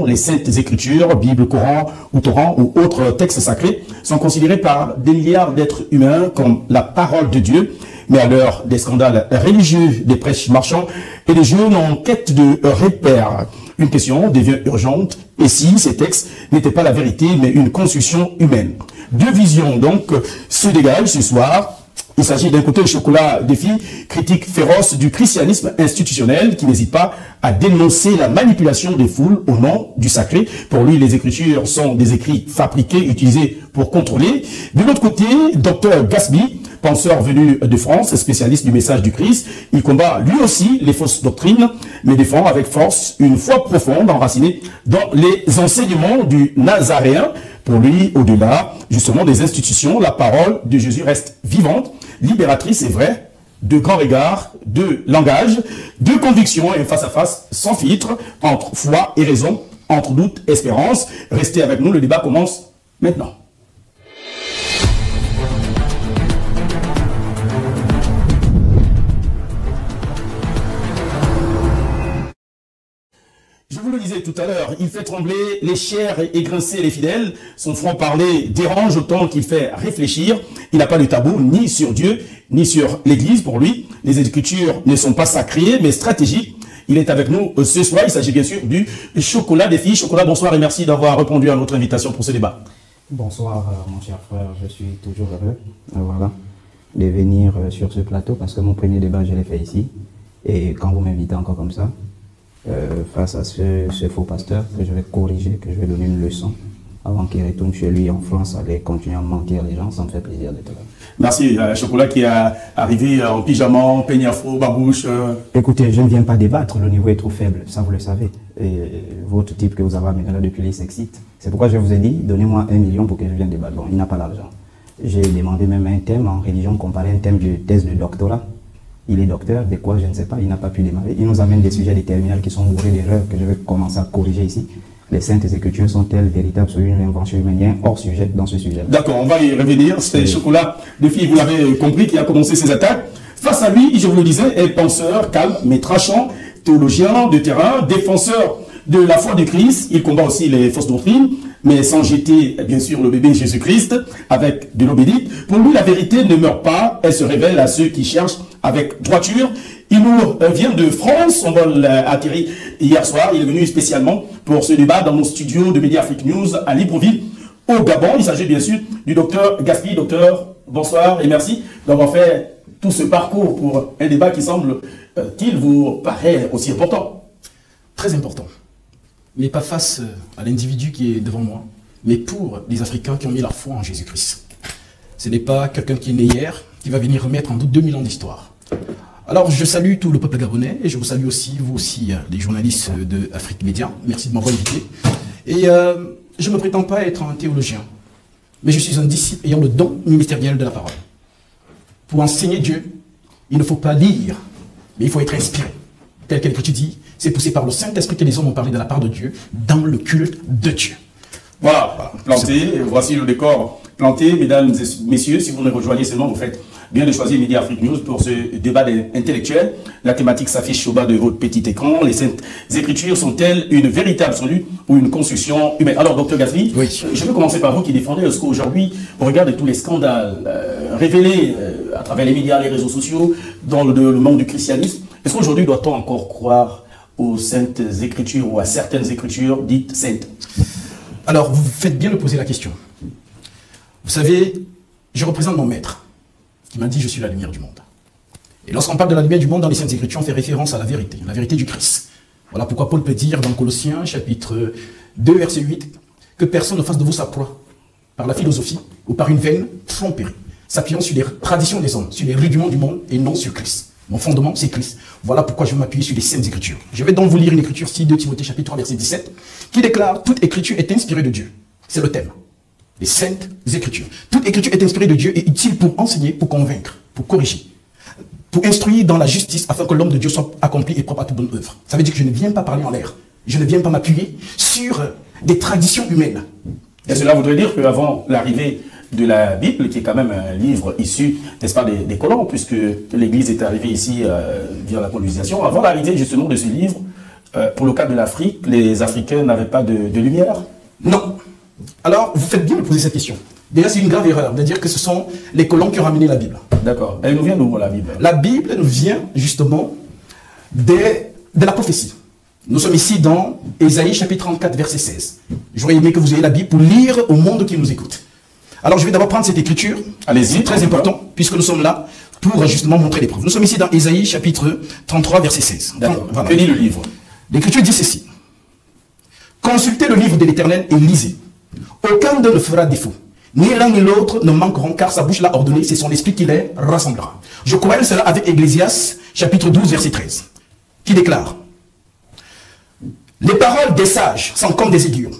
les Saintes Écritures, Bible, Coran ou Torah ou autres textes sacrés, sont considérés par des milliards d'êtres humains comme la parole de Dieu. Mais à l'heure des scandales religieux, des prêches marchands et des jeunes en quête de repères, une question devient urgente. Et si ces textes n'étaient pas la vérité, mais une construction humaine? Deux visions donc se dégagent ce soir. Il s'agit d'un côté le chocolat défi, critique féroce du christianisme institutionnel qui n'hésite pas à dénoncer la manipulation des foules au nom du sacré. Pour lui, les écritures sont des écrits fabriqués, utilisés pour contrôler. De l'autre côté, Dr Gasby, penseur venu de France, spécialiste du message du Christ, il combat lui aussi les fausses doctrines, mais défend avec force une foi profonde enracinée dans les enseignements du Nazaréen. Pour lui, au-delà justement des institutions, la parole de Jésus reste vivante, libératrice et vraie, de grands regards, de langage, de conviction et face à face sans filtre, entre foi et raison, entre doute et espérance. Restez avec nous, le débat commence maintenant. Je vous le disais tout à l'heure, il fait trembler les chairs et grincer les fidèles. Son franc-parler dérange autant qu'il fait réfléchir. Il n'a pas de tabou ni sur Dieu, ni sur l'Église. Pour lui, les Écritures ne sont pas sacrées, mais stratégiques. Il est avec nous ce soir. Il s'agit bien sûr du chocolat des filles. Chocolat, bonsoir et merci d'avoir répondu à notre invitation pour ce débat. Bonsoir, mon cher frère. Je suis toujours heureux voilà, de venir sur ce plateau parce que mon premier débat, je l'ai fait ici. Et quand vous m'invitez encore comme ça, face à ce faux pasteur que je vais corriger, que je vais donner une leçon avant qu'il retourne chez lui en France, aller continuer à mentir les gens, ça me fait plaisir d'être là. Merci. Chocolat qui est arrivé en pyjama, en peigne afro, babouche. Écoutez, je ne viens pas débattre, le niveau est trop faible, ça vous le savez. Et votre type que vous avez amené là depuis les s'excite. C'est pourquoi je vous ai dit, donnez-moi 1 million pour que je vienne débattre. Bon, il n'a pas l'argent. J'ai demandé même un thème en religion comparé à un thème de thèse de doctorat. Il est docteur, de quoi je ne sais pas, il n'a pas pu démarrer. Il nous amène des sujets des terminales qui sont bourrés d'erreurs que je vais commencer à corriger ici. Les Saintes Écritures sont-elles véritables sur une invention humaine? Il y a un hors sujet dans ce sujet. D'accord, on va y revenir. C'est Chocolat de fille, vous l'avez compris, qui a commencé ses attaques. Face à lui, je vous le disais, est penseur, calme, mais tranchant, théologien de terrain, défenseur de la foi du Christ. Il combat aussi les fausses doctrines, mais sans jeter, bien sûr, le bébé Jésus-Christ avec de l'eau bénite. Pour lui, la vérité ne meurt pas, elle se révèle à ceux qui cherchent avec droiture. Il nous vient de France, on vol atterri hier soir, il est venu spécialement pour ce débat dans nos studios de Média Afrique News à Libreville, au Gabon. Il s'agit bien sûr du docteur Gasby. Docteur, bonsoir et merci d'avoir fait tout ce parcours pour un débat qui semble qu'il vous paraît aussi important. Très important, mais pas face à l'individu qui est devant moi, mais pour les Africains qui ont mis leur foi en Jésus-Christ. Ce n'est pas quelqu'un qui est né hier, qui va venir remettre en doute 2000 ans d'histoire. Alors, je salue tout le peuple gabonais, et je vous salue aussi, vous aussi, les journalistes de Afrique Média. Merci de m'avoir invité. Et je ne me prétends pas être un théologien, mais je suis un disciple ayant le don ministériel de la parole. Pour enseigner Dieu, il ne faut pas lire, mais il faut être inspiré. Tel que l'Écriture dit, c'est poussé par le Saint-Esprit que les hommes ont parlé de la part de Dieu, dans le culte de Dieu. Voilà, planté, voici le décor planté. Mesdames et messieurs, si vous nous rejoignez seulement, vous faites bien de choisir Média Afrique News pour ce débat intellectuel. La thématique s'affiche au bas de votre petit écran. Les Saintes Écritures sont-elles une véritable absolue ou une construction humaine? Alors, docteur Gasby, oui, je vais commencer par vous qui défendez, est-ce qu'aujourd'hui, au regard de tous les scandales révélés à travers les médias, les réseaux sociaux, dans le monde du christianisme, est-ce qu'aujourd'hui doit-on encore croire aux Saintes Écritures ou à certaines Écritures dites saintes? Alors, vous faites bien de poser la question. Vous savez, je représente mon maître, qui m'a dit « Je suis la lumière du monde ». Et lorsqu'on parle de la lumière du monde dans les Saintes Écritures, on fait référence à la vérité du Christ. Voilà pourquoi Paul peut dire dans Colossiens, chapitre 2, verset 8, que personne ne fasse de vous sa proie, par la philosophie ou par une vaine tromperie, s'appuyant sur les traditions des hommes, sur les rudiments du monde et non sur Christ. Mon fondement, c'est Christ. Voilà pourquoi je vais m'appuyer sur les Saintes Écritures. Je vais donc vous lire une écriture, 2 Timothée, chapitre 3, verset 17, qui déclare « Toute écriture est inspirée de Dieu ». C'est le thème. Les Saintes Écritures. Toute écriture est inspirée de Dieu et utile pour enseigner, pour convaincre, pour corriger, pour instruire dans la justice afin que l'homme de Dieu soit accompli et propre à toute bonne œuvre. Ça veut dire que je ne viens pas parler en l'air. Je ne viens pas m'appuyer sur des traditions humaines. Et cela voudrait dire qu'avant l'arrivée de la Bible, qui est quand même un livre issu, n'est-ce pas, des colons, puisque l'Église est arrivée ici via la colonisation, avant l'arrivée justement de ce livre, pour le cas de l'Afrique, les Africains n'avaient pas de lumière? Non. Alors, vous faites bien de poser cette question. Déjà, c'est une grave erreur de dire que ce sont les colons qui ont ramené la Bible. D'accord. Elle nous vient d'où, la Bible? La Bible nous vient justement de la prophétie. Nous sommes ici dans Ésaïe chapitre 34, verset 16. J'aurais aimé que vous ayez la Bible pour lire au monde qui nous écoute. Alors, je vais d'abord prendre cette écriture. Allez-y. C'est très important, puisque nous sommes là pour justement montrer les preuves. Nous sommes ici dans Ésaïe chapitre 33, verset 16. D'accord. Voilà. Que dit le livre? L'écriture dit ceci. Consultez le livre de l'Éternel et lisez. Aucun d'eux ne fera défaut. Ni l'un ni l'autre ne manqueront, car sa bouche l'a ordonné, c'est son esprit qui les rassemblera. Je corrèle cela avec Ecclésias, chapitre 12, verset 13, qui déclare: les paroles des sages sont comme des aiguillons,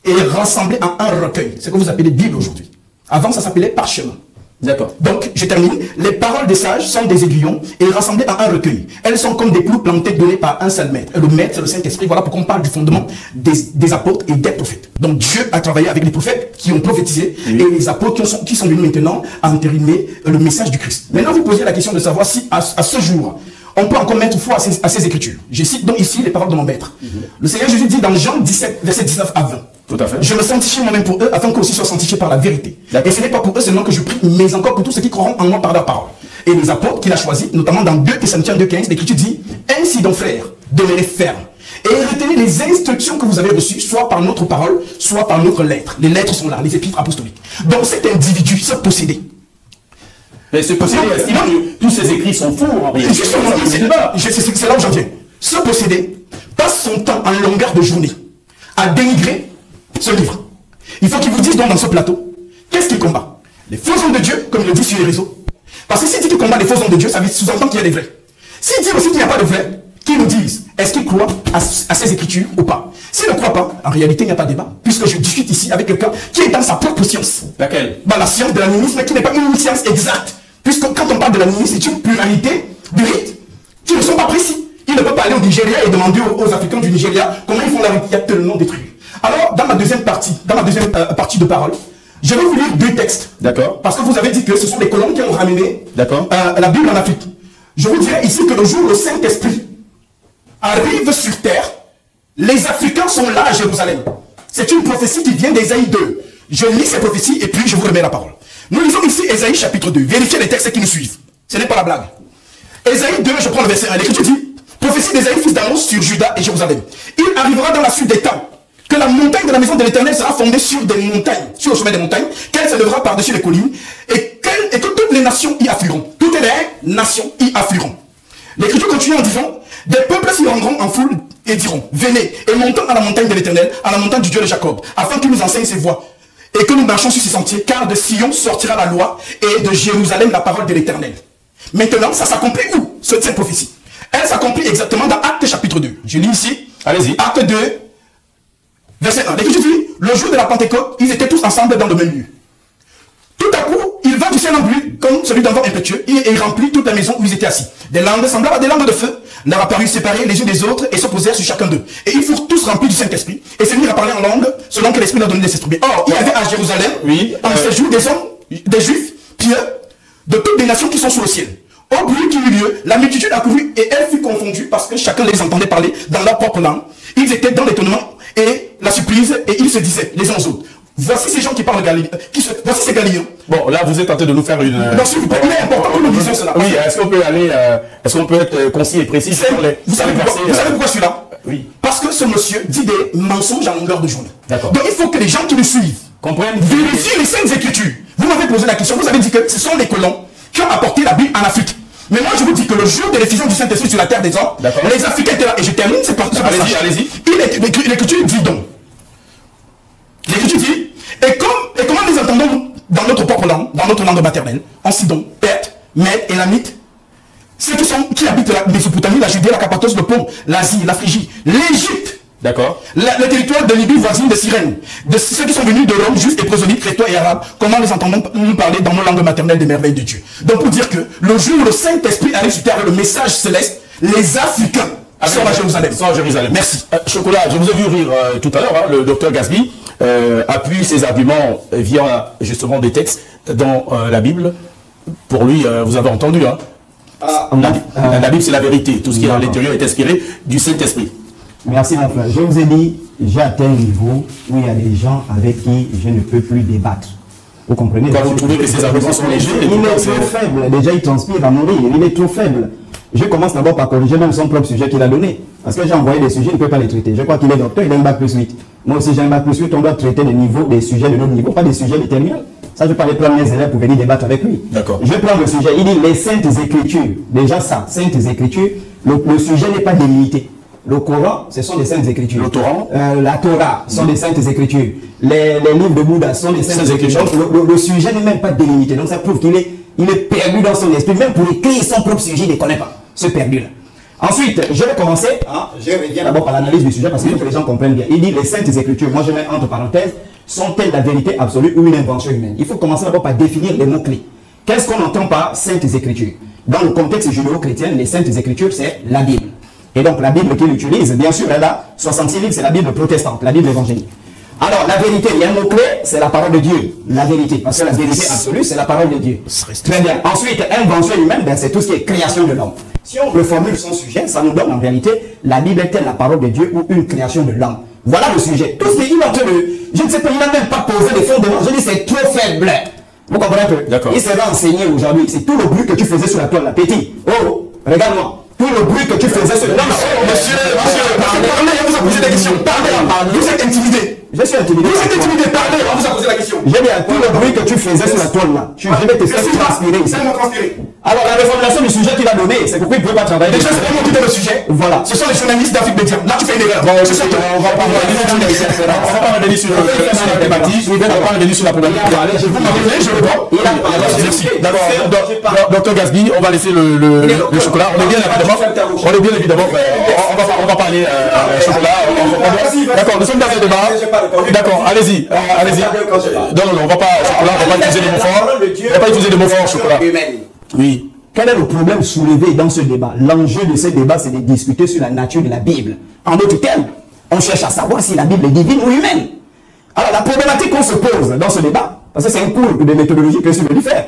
et rassemblées en un recueil. C'est ce que vous appelez Bible aujourd'hui. Avant, ça s'appelait parchemin. D'accord. Donc, je termine. Les paroles des sages sont des aiguillons et rassemblées en un recueil. Elles sont comme des clous plantés donnés par un seul maître. Et le maître, c'est le Saint-Esprit. Voilà pourquoi on parle du fondement des apôtres et des prophètes. Donc, Dieu a travaillé avec les prophètes qui ont prophétisé et les apôtres qui sont venus maintenant à entériner le message du Christ. Maintenant, vous posez la question de savoir si, à ce jour, on peut encore mettre foi à ces écritures. Je cite donc ici les paroles de mon maître. Le Seigneur Jésus dit dans Jean 17, verset 19 à 20. Tout à fait. Je me sanctifie moi-même pour eux, afin qu'eux aussi soient sanctifiés par la vérité. Et ce n'est pas pour eux seulement que je prie, mais encore pour tous ceux qui croiront en moi par la parole. Et les apôtres qu'il a choisis, notamment dans 2 Thessaloniciens 2,15, l'Écriture dit: ainsi donc, frères, demeurez fermes et retenez les instructions que vous avez reçues, soit par notre parole, soit par notre lettre. Les lettres sont là, les épîtres apostoliques. Donc cet individu, ce possédé. Mais ce possédé, tous ces écrits sont faux en réalité. C'est là où j'en viens. Ce possédé passe son temps en longueur de journée à dénigrer ce livre. Il faut qu'il vous dise donc dans ce plateau, qu'est-ce qu'il combat? Les faux hommes de Dieu, comme il le dit sur les réseaux. Parce que s'il dit qu'il combat les faux hommes de Dieu, ça veut sous-entendre qu'il y a des vrais. S'il dit aussi qu'il n'y a pas de vrais, qu'ils nous disent, est-ce qu'ils croient à ces écritures ou pas? S'ils ne croient pas, en réalité, il n'y a pas de débat, puisque je discute ici avec quelqu'un qui est dans sa propre science. Laquelle? La science de l'animisme, qui n'est pas une science exacte. Puisque quand on parle de l'animisme, c'est une pluralité de rites qui ne sont pas précis. Il ne peut pas aller au Nigeria et demander aux Africains du Nigeria comment ils font la rite. Il y a tellement de trucs. Alors, dans ma deuxième partie de parole, je vais vous lire 2 textes. D'accord. Parce que vous avez dit que ce sont les colons qui ont ramené la Bible en Afrique. Je vous dirai ici que le jour où le Saint-Esprit arrive sur terre, les Africains sont là à Jérusalem. C'est une prophétie qui vient d'Ésaïe 2. Je lis ces prophéties et puis je vous remets la parole. Nous lisons ici Ésaïe chapitre 2. Vérifiez les textes qui nous suivent. Ce n'est pas la blague. Ésaïe 2, je prends le verset 1. L'Écriture dit: prophétie d'Ésaïe, fils d'Amos, sur Juda et Jérusalem. Il arrivera dans la suite des temps que la montagne de la maison de l'Éternel sera fondée sur des montagnes, sur le sommet des montagnes, qu'elle se lèvera par-dessus les collines, et que toutes les nations y afflueront. Toutes les nations y afflueront. L'Écriture continue en disant: des peuples s'y rendront en foule et diront: venez, et montons à la montagne de l'Éternel, à la montagne du Dieu de Jacob, afin qu'il nous enseigne ses voies, et que nous marchons sur ses sentiers, car de Sion sortira la loi, et de Jérusalem la parole de l'Éternel. Maintenant, ça s'accomplit où, cette prophétie? Elle s'accomplit exactement dans Actes chapitre 2. Je lis ici. Allez-y. Acte 2, verset 1. L'Écriture dit: le jour de la Pentecôte, ils étaient tous ensemble dans le même lieu. Tout à coup, il vint du ciel en pluie, comme celui d'un vent impétueux, et remplit toute la maison où ils étaient assis. Des langues semblables à des langues de feu leur apparurent séparées les unes des autres et se posèrent sur chacun d'eux. Et ils furent tous remplis du Saint-Esprit et se mirent à parler en langue selon que l'Esprit leur donnait de s'exprimer. Or, il y avait à Jérusalem, en ces jours, des hommes, des Juifs, pieux, de toutes les nations qui sont sous le ciel. Au bruit qui eut lieu, la multitude accourut et elle fut confondue parce que chacun les entendait parler dans leur propre langue. Ils étaient dans l'étonnement et la surprise et ils se disaient les uns aux autres: voici ces gens qui parlent Galilée, voici ces Galiléens. Bon, là, vous êtes en train de nous faire une... Non, s'il vous plaît, il est important que nous disions cela. Oui, est-ce qu'on peut aller... est-ce qu'on peut être concis et précis sur les... Vous savez pourquoi je suis là? Oui. Parce que ce monsieur dit des mensonges à longueur de journée. D'accord. Donc il faut que les gens qui nous suivent comprennent, vérifient les saintes écritures. Vous m'avez posé la question, vous avez dit que ce sont les colons qui ont apporté la Bible en Afrique. Mais moi je vous dis que le jour de l'effusion du Saint-Esprit sur la terre des hommes, les Africains étaient là. Et je termine, c'est pas ça. Allez-y. L'écriture dit donc. L'écriture dit: et comment nous entendons dans notre propre langue, dans notre langue maternelle, en Sidon, Perth, Mède, Élamite, ceux qui habitent la Mésopotamie, la Judée, la Cappadoce, le Pont, l'Asie, la Phrygie, l'Égypte, d'accord, le territoire de Libye voisine de Cyrène, de ceux qui sont venus de Rome, juifs et proselytes, chrétiens et arabes, comment les entendons-nous parler dans nos langues maternelles des merveilles de Dieu? Donc pour dire que le jour où le Saint-Esprit arrive sur terre avec le message céleste, les Africains sont à Jérusalem. Merci. Chocolat, je vous ai vu rire tout à l'heure, le docteur Gasby appuie ses arguments via justement des textes dans la Bible. Pour lui, vous avez entendu, hein, la Bible c'est la vérité. Tout ce qui est à l'intérieur est inspiré du Saint-Esprit. Merci mon frère. Je vous ai dit, j'ai atteint un niveau où il y a des gens avec qui je ne peux plus débattre. Vous comprenez? Quand vous trouvez que ces arguments sont légers, il est trop faible. Déjà, il transpire à mourir. Il est trop faible. Je commence d'abord par corriger même son propre sujet qu'il a donné. Parce que j'ai envoyé des sujets, il ne peut pas les traiter. Je crois qu'il est docteur, il a un bac plus 8. Moi aussi, j'ai un bac plus 8. On doit traiter des sujets de notre niveau, pas des sujets de terminale. Ça, je peux aller prendre mes élèves pour venir débattre avec lui. D'accord. Je prends le sujet. Il dit les Saintes Écritures. Déjà ça, Saintes Écritures. Le sujet n'est pas délimité. Le Coran, ce sont des Saintes Écritures. Le Torah, la Torah sont des Saintes Écritures. Les livres de Bouddha sont des Saintes Écritures. Donc, le sujet n'est même pas délimité. Donc ça prouve qu'il est perdu dans son esprit. Même pour écrire son propre sujet, il ne connaît pas. Ce perdu-là. Ensuite, je vais commencer. Je reviens d'abord par l'analyse du sujet parce que les gens comprennent bien. Il dit les Saintes Écritures. Moi, je mets entre parenthèses. Sont-elles la vérité absolue ou une invention humaine? Il faut commencer d'abord par définir les mots-clés. Qu'est-ce qu'on entend par Saintes Écritures? Dans le contexte judéo-chrétien, les Saintes Écritures, c'est la Bible. Et donc, la Bible qu'il utilise, bien sûr, elle a 66 livres, c'est la Bible protestante, la Bible évangélique. Alors, la vérité, il y a un mot-clé, c'est la parole de Dieu. La vérité, parce que la vérité absolue, c'est la parole de Dieu. Très bien. Ensuite, invention humaine, c'est tout ce qui est création de l'homme. Si on reformule son sujet, ça nous donne en réalité, la Bible est-elle la parole de Dieu ou une création de l'homme? Voilà le sujet. Tout ce qu'il est en train de... Je ne sais pas, il n'a même pas posé les fondements. Je dis, c'est trop faible. Vous comprenez un peu? D'accord. Il s'est renseigné aujourd'hui. C'est tout le bruit que tu faisais sur la toile, là. Petit. Oh, regarde-moi. Tout le bruit que tu faisais sur la toile. Monsieur, parlez, on vous a posé des questions. Parlez, vous êtes intimidé. Je suis intimidé. Vous êtes intimidé, parlez, on vous a posé la question. J'ai bien tout le bruit que tu faisais sur la toile, là. Je vais te faire transpirer ici. Alors, la reformulation du sujet qu'il a donné, c'est pourquoi il ne peut pas travailler. Déjà, c'est pour quitter le sujet. Voilà. Ce sont les journalistes d'Afrique Média. Là, tu fais une erreur. on va pas revenir sur la thématique, on va pas revenir sur la problématique. Vous m'avez je réponds. Merci. D'abord, Dr Gasby, on va laisser le chocolat. On est bien évidemment, on va parler chocolat. D'accord, nous sommes dans un débat. D'accord, allez-y. Non, on va pas utiliser les mots forts. On va pas utiliser les mots forts, chocolat. Oui. Quel est le problème soulevé dans ce débat? L'enjeu de ce débat, c'est de discuter sur la nature de la Bible. En d'autres termes, on cherche à savoir si la Bible est divine ou humaine. Alors, la problématique qu'on se pose dans ce débat, parce que c'est un cours de méthodologie que je suis venu faire,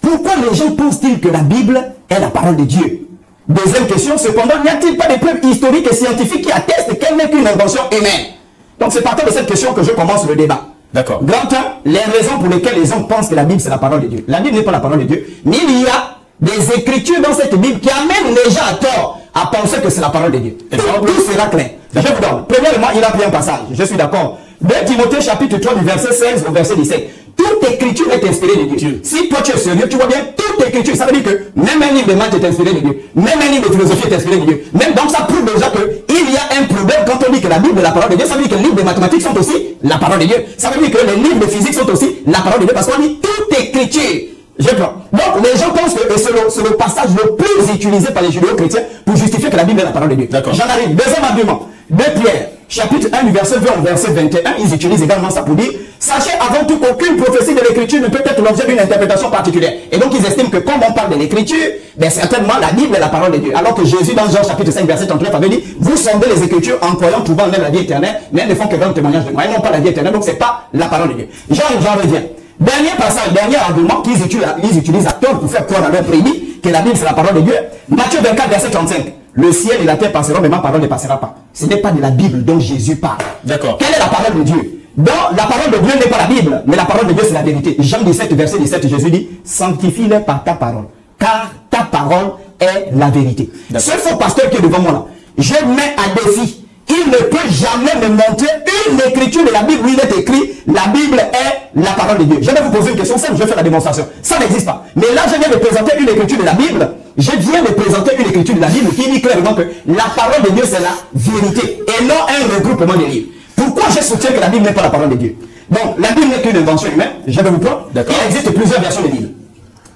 pourquoi les gens pensent-ils que la Bible est la parole de Dieu? Deuxième question, cependant, n'y a-t-il pas des preuves historiques et scientifiques qui attestent qu'elle n'est qu'une invention humaine? Donc, c'est partant de cette question que je commence le débat. D'accord. Grand 1, les raisons pour lesquelles les gens pensent que la Bible c'est la parole de Dieu. La Bible n'est pas la parole de Dieu, mais il y a des écritures dans cette Bible qui amènent les gens à tort à penser que c'est la parole de Dieu. Tout sera clair. Je vous donne. Premièrement, il a pris un passage. Je suis d'accord. 2 Timothée chapitre 3 du verset 16 au verset 17. Toute écriture est inspirée de Dieu. Si toi tu es sérieux, tu vois bien, toute écriture, ça veut dire que même un livre de maths est inspiré de Dieu. Même un livre de philosophie est inspiré de Dieu. Même donc ça prouve déjà qu'il y a un problème quand on dit que la Bible est la parole de Dieu. Ça veut dire que les livres de mathématiques sont aussi la parole de Dieu. Ça veut dire que les livres de physique sont aussi la parole de Dieu. Parce qu'on dit toute écriture. Je prends. Donc les gens pensent que c'est le passage le plus utilisé par les judéo-chrétiens pour justifier que la Bible est la parole de Dieu. J'en arrive. Deuxième argument. 2 Pierre, chapitre 1 du verset 20 au verset 21, ils utilisent également ça pour dire « Sachez avant tout qu'aucune prophétie de l'écriture ne peut être l'objet d'une interprétation particulière. » Et donc ils estiment que comme on parle de l'écriture, ben certainement la Bible est la parole de Dieu. Alors que Jésus dans Jean chapitre 5 verset 39 avait dit « Vous sondez les écritures en croyant trouver en elles la vie éternelle, mais elles ne font que rendre témoignage de moi. Elles n'ont pas la vie éternelle, donc c'est pas la parole de Dieu. » J'en reviens. Dernier passage, dernier argument qu'ils utilisent à tort pour faire croire à leur prédit que la Bible c'est la parole de Dieu. Matthieu 24 verset 35. Le ciel et la terre passeront, mais ma parole ne passera pas. Ce n'est pas de la Bible dont Jésus parle. D'accord. Quelle est la parole de Dieu? Donc, la parole de Dieu n'est pas la Bible, mais la parole de Dieu c'est la vérité. Jean 17 verset 17, Jésus dit, sanctifie-les par ta parole, car ta parole est la vérité. Ce faux pasteur qui est devant moi là, je mets à défi. Il ne peut jamais me montrer une écriture de la Bible où il est écrit la Bible est la parole de Dieu. Je vais vous poser une question simple, je vais faire la démonstration. Ça n'existe pas. Mais là, je viens de présenter une écriture de la Bible. Je viens de présenter une écriture de la Bible qui dit clairement que la parole de Dieu c'est la vérité et non un regroupement de livres. Pourquoi je soutiens que la Bible n'est pas la parole de Dieu? Donc, la Bible n'est qu'une invention humaine. Je vais vous prendre. Il existe plusieurs versions de Bible.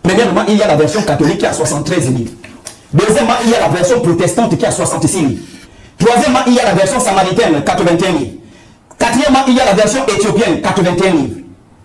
Premièrement, il y a la version catholique qui a 73 livres. Deuxièmement, il y a la version protestante qui a 66 livres. Troisièmement, il y a la version samaritaine, 81 livres. Quatrièmement, il y a la version éthiopienne, 81 livres.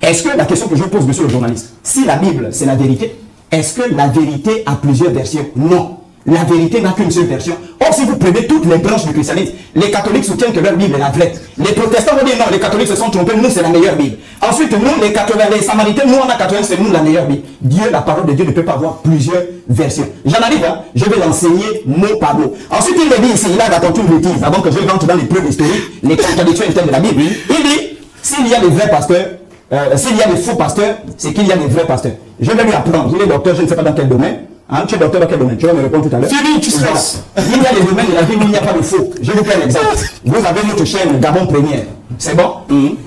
Est-ce que, la question que je pose, monsieur le journaliste, si la Bible, c'est la vérité, est-ce que la vérité a plusieurs versions? Non. La vérité n'a qu'une seule version. Or, si vous prenez toutes les branches du christianisme, les catholiques soutiennent que leur Bible est la vraie. Les protestants vont dire non, les catholiques se sont trompés, nous c'est la meilleure Bible. Ensuite, nous, les samaritains, nous on a 80, c'est nous la meilleure Bible. Dieu, la parole de Dieu ne peut pas avoir plusieurs versions. J'en arrive, hein, je vais l'enseigner mot par mot. Ensuite, il me dit ici, il a raconté une bêtise, avant que je rentre dans les preuves historiques, les contradictions internes de la Bible. Il dit, s'il y a des vrais pasteurs, s'il y a des faux pasteurs, c'est qu'il y a des vrais pasteurs. Je vais lui apprendre, il est docteur, je ne sais pas dans quel domaine. Hein, tu es docteur dans quel domaine? Tu vas me répondre tout à l'heure. Fini, tu stresses. Il y a des domaines de la vie où il n'y a pas de faux. Je vous prends un exemple. Vous avez notre chaîne Gabon Première. C'est bon?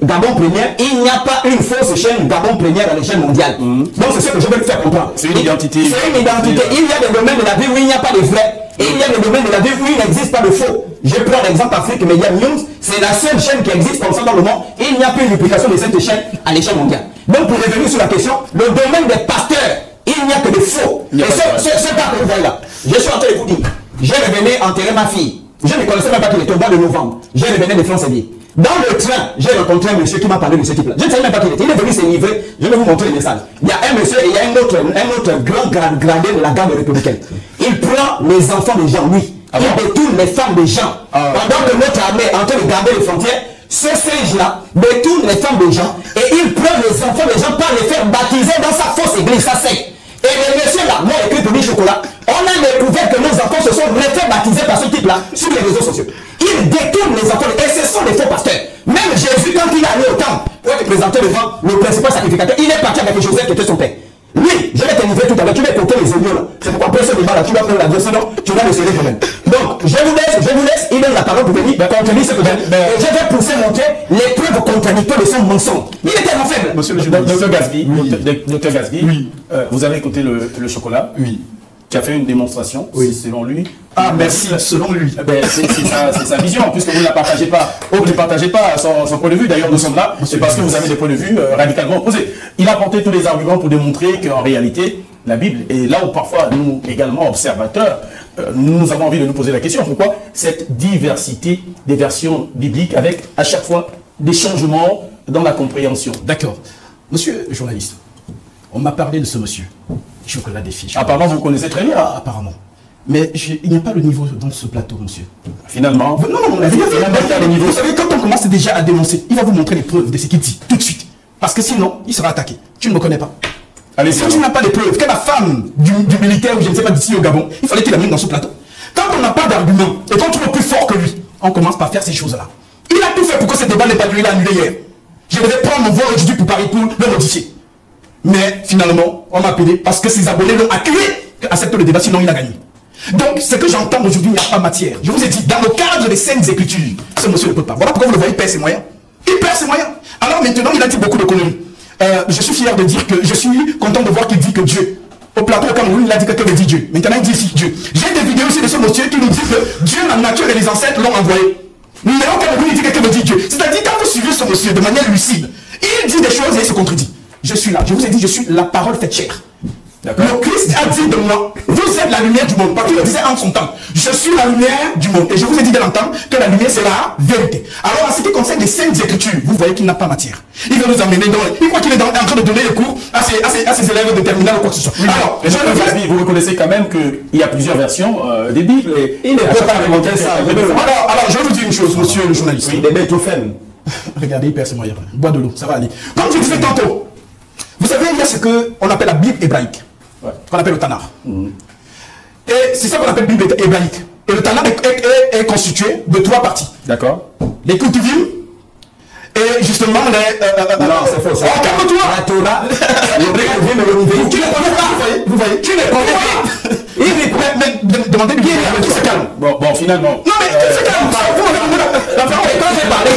Gabon Première, il n'y a pas une fausse chaîne Gabon Première à l'échelle mondiale. Donc c'est ce que je veux lui faire comprendre. C'est une identité. C'est une identité. Il y a des domaines de la vie où il n'y a pas de vrai. Et il y a des domaines de la vie où il n'existe pas de faux. Je prends l'exemple Afrique Media News. C'est la seule chaîne qui existe comme ça dans le monde. Et il n'y a plus une duplication de cette chaîne à l'échelle mondiale. Donc pour revenir sur la question, le domaine des pasteurs, il n'y a que des faux. Et ce pas que vous voyez là, je suis en train de vous dire, j'ai revenu enterrer ma fille. Je ne connaissais même pas qu'il était au mois de novembre. J'ai revenu de France-Séville. Dans le train, j'ai rencontré un monsieur qui m'a parlé de ce type-là. Je ne savais même pas qu'il était. Il est venu se livrer. Je vais vous montrer le message. Il y a un monsieur et il y a un autre grand gradé de la garde républicaine. Il prend les enfants des gens, lui. Il détourne les femmes des gens. Pendant que notre armée est en train de garder les frontières, ce singe-là détourne les femmes des gens et il prend les enfants des gens pour les faire baptiser dans sa fausse église, sa secte. Et le monsieur là, moi écrit pour chocolat, on a découvert que nos enfants se sont refait baptiser par ce type-là sur les réseaux sociaux. Il détourne les enfants et ce sont des faux pasteurs. Même Jésus, quand il est allé au temple pour être présenté devant le principal sacrificateur, il est parti avec Joseph qui était son père. Lui, je vais te livrer tout à l'heure, tu vas écouter les oignons là. C'est pourquoi après ce débat là, tu vas prendre la vie, sinon tu vas le serrer toi-même. Donc, je vous laisse, il donne la parole pour venir contenir ce que je vais pousser montrer les preuves contradictoires de son mensonge. Il est tellement faible. Monsieur le docteur Gasby, oui. Vous avez écouté le chocolat, oui, qui a fait une démonstration, oui, selon lui. Ah, merci, selon lui. C'est sa vision, puisque vous ne la partagez pas. Vous ne partagez pas son point de vue. D'ailleurs, nous sommes là, c'est parce que vous avez des points de vue radicalement opposés. Il a apporté tous les arguments pour démontrer qu'en réalité, la Bible, et là où parfois nous, également observateurs, nous avons envie de nous poser la question, pourquoi cette diversité des versions bibliques avec à chaque fois des changements dans la compréhension? D'accord. Monsieur le journaliste, on m'a parlé de ce monsieur. Chocolat des fiches. Apparemment, vous connaissez très bien. Ah, apparemment. Mais il n'y a pas le niveau dans ce plateau, monsieur. Finalement. Non, vous savez, quand on commence déjà à dénoncer, il va vous montrer les preuves de ce qu'il dit, tout de suite. Parce que sinon, il sera attaqué. Tu ne me connais pas. Allez, si tu n'as pas les preuves, que la femme du militaire, ou je ne sais pas d'ici au Gabon, il fallait qu'il la mette dans ce plateau. Quand on n'a pas d'argument, et qu'on trouve plus fort que lui, on commence par faire ces choses-là. Il a tout fait pour que ce débat n'ait pas lieu, il a annulé hier. Je devais prendre mon vol aujourd'hui pour Paris pour le modifier. Mais finalement, on m'a appelé parce que ses abonnés l'ont acculé accepte le débat, sinon il a gagné. Donc, ce que j'entends aujourd'hui, il n'y a pas matière. Je vous ai dit, dans le cadre des Saintes Écritures, ce monsieur ne peut pas. Voilà pourquoi vous le voyez, il perd ses moyens. Il perd ses moyens. Alors maintenant, il a dit beaucoup de conneries. Je suis fier de dire que je suis content de voir qu'il dit que Dieu. Au plateau au Cameroun, il a dit que veut dire Dieu. Maintenant, il dit ici Dieu. J'ai des vidéos aussi de ce monsieur qui nous dit que Dieu, la nature et les ancêtres l'ont envoyé. Mais au Cameroun, il dit que veut dire Dieu. C'est-à-dire, quand vous suivez ce monsieur de manière lucide, il dit des choses et il se contredit. Je suis là. Je vous ai dit, je suis la parole faite chair. Le Christ a dit de moi, vous êtes la lumière du monde. Parce qu'il le disait en son temps. Je suis la lumière du monde. Et je vous ai dit de l'entendre que la lumière, c'est la vérité. Alors, en ce qui concerne les Saintes Écritures, vous voyez qu'il n'a pas matière. Il veut nous amener dans... Il croit qu'il est en train de donner les cours à ses élèves de terminale ou quoi que ce soit. Oui, alors, vous reconnaissez quand même qu'il y a plusieurs versions des Bibles. Et il ne peut pas remonter ça. Alors, je vais vous dire une chose, monsieur le journaliste. Oui, des bêtes trop faibles. Regardez, il perd ses moyens. Bois de l'eau, ça va aller. Comme je disais tantôt, vous savez, il y a ce qu'on appelle la Bible hébraïque. Qu'on appelle le Tanakh. Et c'est ça qu'on appelle Bible hébraïque. Et le Tanakh est constitué de 3 parties. D'accord. Les Ketuvim et justement les... non, c'est faux. Calme-toi. La Torah, le Ketuvim et le Névi'im. Tu ne connais pas. Vous voyez. Tu ne connais pas. Mais demandez bien qui se calme. Bon, finalement. Non, mais qui se calme. Quand j'ai parlé,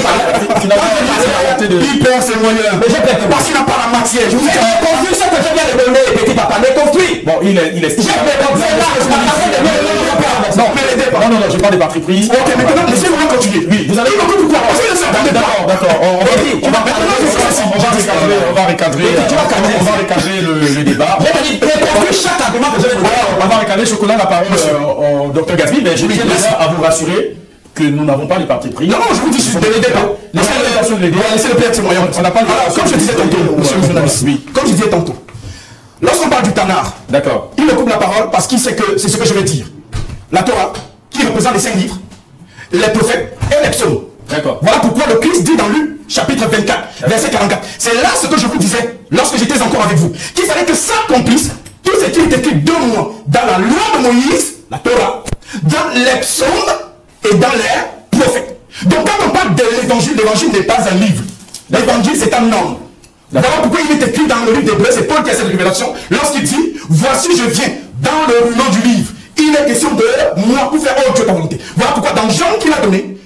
il perd ses moyens. Mais j'ai perdu. Parce qu'il n'a pas la matière. Je vous dis, construit ce que je viens de donner, petit papa. Mais construit. Bon, il est. Non, je parle des parties prises. Ok, maintenant, laissez-moi continuer. Oui, vous allez. Pourquoi? Parce que d'accord. On va recadrer le débat. On va recadrer chocolat la parole au docteur Gasby, mais je tiens déjà à vous rassurer que nous n'avons pas les parties prises. Non, je vous dis, je ne les pas. Laissez le perdre ses moyens. On n'a pas. Comme je disais tantôt, monsieur le journaliste. Oui. Comme je disais tantôt. Lorsqu'on parle du Tanakh, d'accord, il me coupe la parole parce qu'il sait que c'est ce que je vais dire. la Torah, qui représente les 5 livres, les prophètes et les psaumes. D'accord. Voilà pourquoi le Christ dit dans Luc, chapitre 24, verset 44. C'est là ce que je vous disais, lorsque j'étais encore avec vous, qu'il fallait que s'accomplisse tout ce qui est écrit de moi dans la loi de Moïse, la Torah, dans les psaumes et dans les prophètes. Donc quand on parle de l'évangile, l'évangile n'est pas un livre. L'évangile, c'est un homme. Voilà pourquoi il est écrit dans le livre d'Hébreux, c'est Paul qui a cette révélation, lorsqu'il dit, voici je viens dans le roulement du livre. Il est question de moi pour faire Dieu ta volonté. Voilà pourquoi dans Jean qu'il a donné,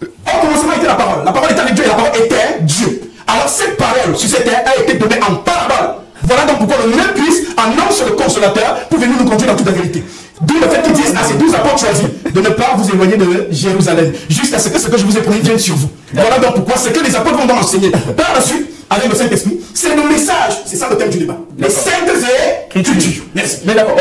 au commencement était la parole était avec Dieu et la parole était Dieu. Alors cette parole sur cette terre a été donnée en parabole. Voilà donc pourquoi le même Christ annonce le consolateur pour venir nous conduire dans toute la vérité. D'où le fait qu'ils disent à ces 12 apôtres choisis de ne pas vous éloigner de Jérusalem, jusqu'à ce que je vous ai promis vienne sur vous. Voilà donc pourquoi ce que les apôtres vont donc enseigner par la suite, avec le Saint-Esprit, c'est le message. C'est ça le thème du débat. Les saintes écritures. Merci. Mais d'accord,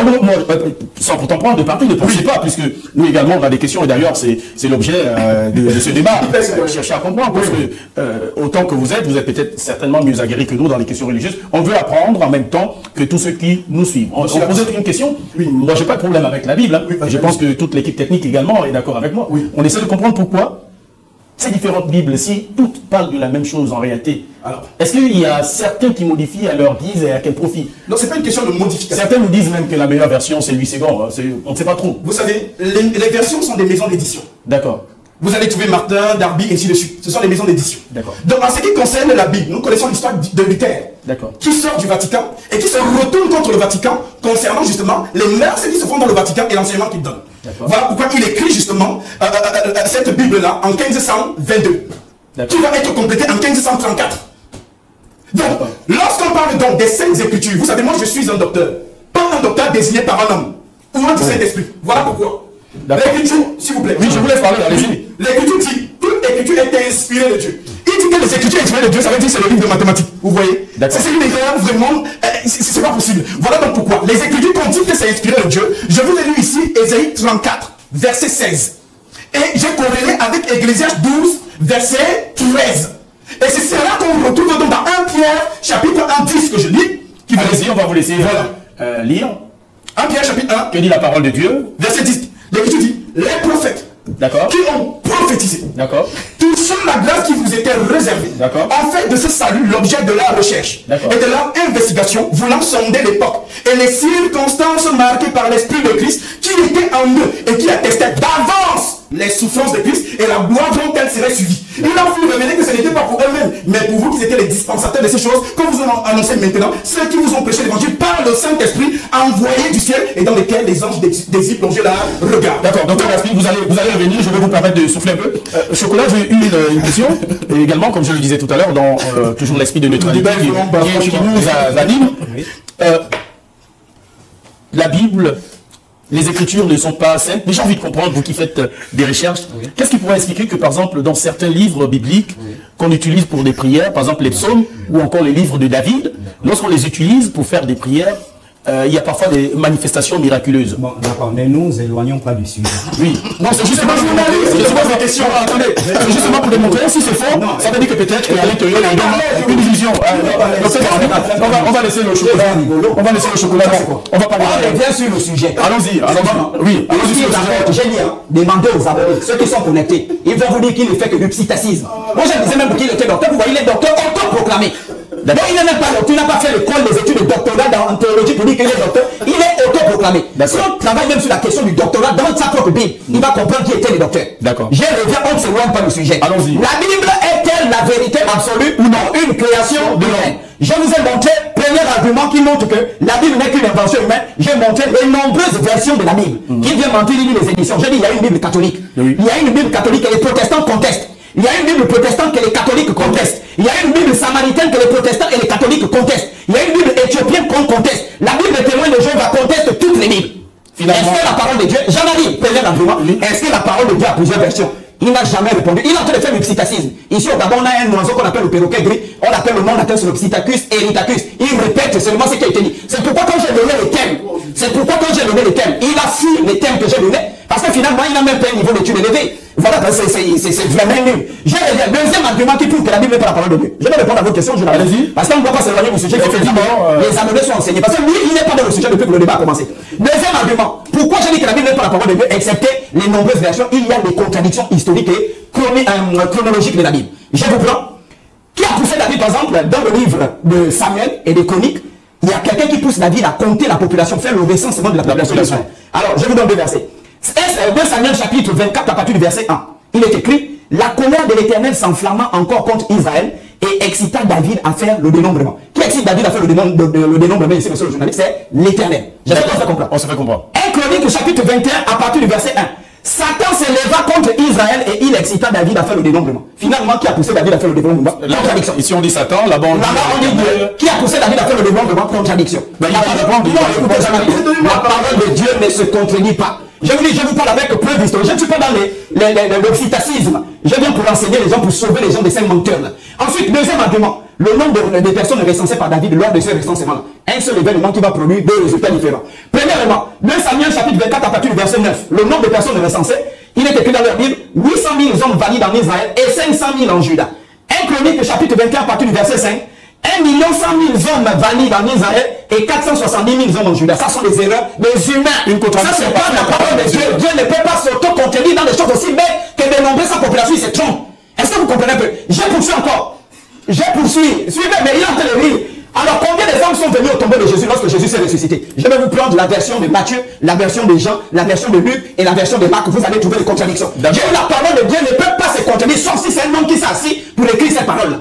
sans pourtant prendre de parti, ne pensez pas, puisque nous également on a des questions, et d'ailleurs c'est l'objet de ce débat. Chercher à comprendre, parce que autant que vous êtes peut-être certainement mieux aguerris que nous dans les questions religieuses. On veut apprendre en même temps que tous ceux qui nous suivent. On pose une question. Oui. Moi j'ai pas de problème avec la Bible. Hein. Oui, je pense que toute l'équipe technique également est d'accord avec moi. Oui. On essaie de comprendre pourquoi ces différentes Bibles, si toutes parlent de la même chose en réalité, alors, est-ce qu'il y a certains qui modifient à leur guise et à quel profit? Non, c'est pas une question de modification. Certains nous disent même que la meilleure version, c'est Louis Segor. On ne sait pas trop. Vous savez, les versions sont des maisons d'édition. D'accord. Vous allez trouver Martin, Darby, et ainsi de suite. Ce sont les maisons d'édition. D'accord. Donc, en ce qui concerne la Bible, nous connaissons l'histoire de Luther. D'accord. Qui sort du Vatican et qui se retourne contre le Vatican concernant justement les mœurs qui se font dans le Vatican et l'enseignement qu'il donne. Voilà pourquoi il écrit justement cette Bible-là en 1522, qui va être complétée en 1534. Donc, lorsqu'on parle donc des Saintes Écritures, vous savez, moi je suis un docteur, pas un docteur désigné par un homme ou un du Saint-Esprit. Voilà pourquoi. L'écriture, s'il vous plaît. Oui, je vous laisse parler, allez-y. L'écriture dit, toute écriture est inspirée de Dieu. Il dit que les écritures inspirées de Dieu, ça veut dire que c'est le livre de mathématiques. Vous voyez? C'est une erreur vraiment, c'est pas possible. Voilà donc pourquoi. Les écritures qu'on dit que c'est inspiré de Dieu, je vous ai lu ici Ésaïe 34, verset 16. Et j'ai corrélé avec Ecclésiaste 12, verset 13. Et c'est cela qu'on retrouve donc dans 1 Pierre, chapitre 1, 10 que je lis. Allez-y, on va vous laisser lire. 1 Pierre, chapitre 1. Que dit la parole de Dieu? Verset 10. L'écriture dit, les prophètes qui ont prophétisé, touchant la grâce qui vous était réservée, en fait de ce salut l'objet de la recherche et de leur investigation, voulant sonder l'époque et les circonstances marquées par l'Esprit de Christ qui était en eux et qui attestait d'avance les souffrances de Christ et la gloire dont elles seraient suivies. Il a voulu révéler que ce n'était pas pour eux-mêmes, mais pour vous qui étiez les dispensateurs de ces choses, comme vous en annoncez maintenant, ceux qui vous ont prêché l'évangile par le Saint-Esprit envoyé du ciel et dans lesquels les anges désirent plonger leur regard. D'accord, docteur Gaspard, vous allez revenir, je vais vous permettre de souffler un peu. Chocolat, j'ai eu une question, et également, comme je le disais tout à l'heure, dans toujours l'esprit de neutralité qui nous anime. La Bible, les Écritures ne sont pas saintes, mais j'ai envie de comprendre, vous qui faites des recherches, qu'est-ce qui pourrait expliquer que, par exemple, dans certains livres bibliques qu'on utilise pour des prières, par exemple les psaumes, ou encore les livres de David, lorsqu'on les utilise pour faire des prières, il y a parfois des manifestations miraculeuses. Bon, d'accord, mais nous nous éloignons pas du sujet. Oui. Non, c'est justement des questions. Attendez, c'est justement pour démontrer si c'est faux. Ça veut dire que peut-être qu'à l'intérieur, il y a une illusion. On va laisser le chocolat. On va laisser le chocolat. On va parler. On revient sur le sujet. Allons-y. Oui. Allons-y sur le sujet. J'ai dit, demandez aux abonnés, ceux qui sont connectés, ils vont vous dire qu'il ne fait que du psychacisme. Moi, je disais même qu'il était docteur. Vous voyez, les docteurs autoproclamés. D'abord, il n'est même pas docteur, il n'a pas fait l'école des études de doctorat en théologie pour dire qu'il est docteur. Il est autoproclamé. Si on travaille même sur la question du doctorat dans sa propre Bible, il va comprendre qui était le docteur. D'accord. Je reviens, on ne s'éloigne pas du sujet. Allons-y. La Bible est-elle la vérité absolue ou non? Une création de l'homme. Je vous ai montré, premier argument qui montre que la Bible n'est qu'une invention humaine. J'ai montré les nombreuses versions de la Bible. Qui vient mentir, il lit les éditions. J'ai dit, il y a une Bible catholique. Il y a une Bible catholique et les protestants contestent. Il y a une Bible protestante que les catholiques contestent. Il y a une Bible samaritaine que les protestants et les catholiques contestent. Il y a une Bible éthiopienne qu'on conteste. La Bible témoin de Jéhovah conteste toutes les Bibles. Est-ce que la parole de Dieu, Jean-Marie, premier argument, est-ce que la parole de Dieu a plusieurs versions? Il n'a jamais répondu. Il est en train de faire le psychacisme. Ici au Gabon, on a un oiseau qu'on appelle le perroquet gris. On appelle le nom latin sur le Psittacus erythacus. Il répète seulement ce qui a été dit. C'est pourquoi quand j'ai donné les thèmes, il a su les thèmes que j'ai donnés. Parce que finalement, il n'a même pas un niveau d'études élevé. Voilà, c'est vraiment nul. J'ai le deuxième argument qui prouve que la Bible n'est pas la parole de Dieu. Je vais répondre à votre question, je l'avais dit. Parce qu'on ne doit pas s'éloigner du sujet. Effectivement, les amenés sont enseignés. Parce que lui, il n'est pas dans le sujet depuis que le débat a commencé. Deuxième argument. Pourquoi j'ai dit que la Bible n'est pas la parole de Dieu, excepté les nombreuses versions, il y a des contradictions historiques et chronologiques de la Bible. Je vous prends. Qui a poussé David, par exemple, dans le livre de Samuel et des Chroniques, il y a quelqu'un qui pousse David à compter la population, faire le recensement de la population d'Israël. Alors, je vous donne deux versets. 2 Samuel chapitre 24 à partir du verset 1. Il est écrit, la colère de l'Éternel s'enflamma encore contre Israël et excita David à faire le dénombrement. Qui excite David à faire le dénombrement ici, monsieur le journaliste? C'est l'Éternel. J'espère qu'on se fait comprendre. On se fait comprendre. 1 Chronique chapitre 21 à partir du verset 1. Satan s'éleva contre Israël et il excita David à faire le dénombrement. Finalement, qui a poussé David à faire le dénombrement? Contradiction. Ici on dit Satan, là-bas on dit qui a poussé David à faire le dénombrement? Contradiction. La parole de Dieu ne se contredit pas. Je vous parle avec preuve historique. Je ne suis pas dans l'oxytacisme. Je viens pour enseigner les gens, pour sauver les gens de ces menteurs là. Ensuite, deuxième argument. Le nombre de personnes recensées par David lors de ce recensement. Un seul événement qui va produire deux résultats différents. Premièrement, 2 Samuel chapitre 24 à partir du verset 9. Le nombre de personnes recensées, il est écrit dans leur Bible 800 000 hommes valides en Israël et 500 000 en Juda. 1 Chronique chapitre 21 à partir du verset 5. 1 100 000 hommes valides en Israël et 470 000 hommes en Juda. Ça sont des erreurs des humains. Ça, c'est pas la parole de Dieu. Dieu ne peut pas s'auto-contenir dans des choses aussi bêtes que de nombrer sa population. Il se trompe. Est-ce que vous comprenez un peu? Je poursuis encore. Je poursuis. Suivez, mais il est en train de lire. Alors, combien de femmes sont venues au tombeau de Jésus lorsque Jésus s'est ressuscité? Je vais vous prendre la version de Matthieu, la version de Jean, la version de Luc et la version de Marc. Vous allez trouver des contradictions. La parole de Dieu ne peut pas se contenir, sauf si c'est un homme qui s'est assis pour écrire ces paroles-là.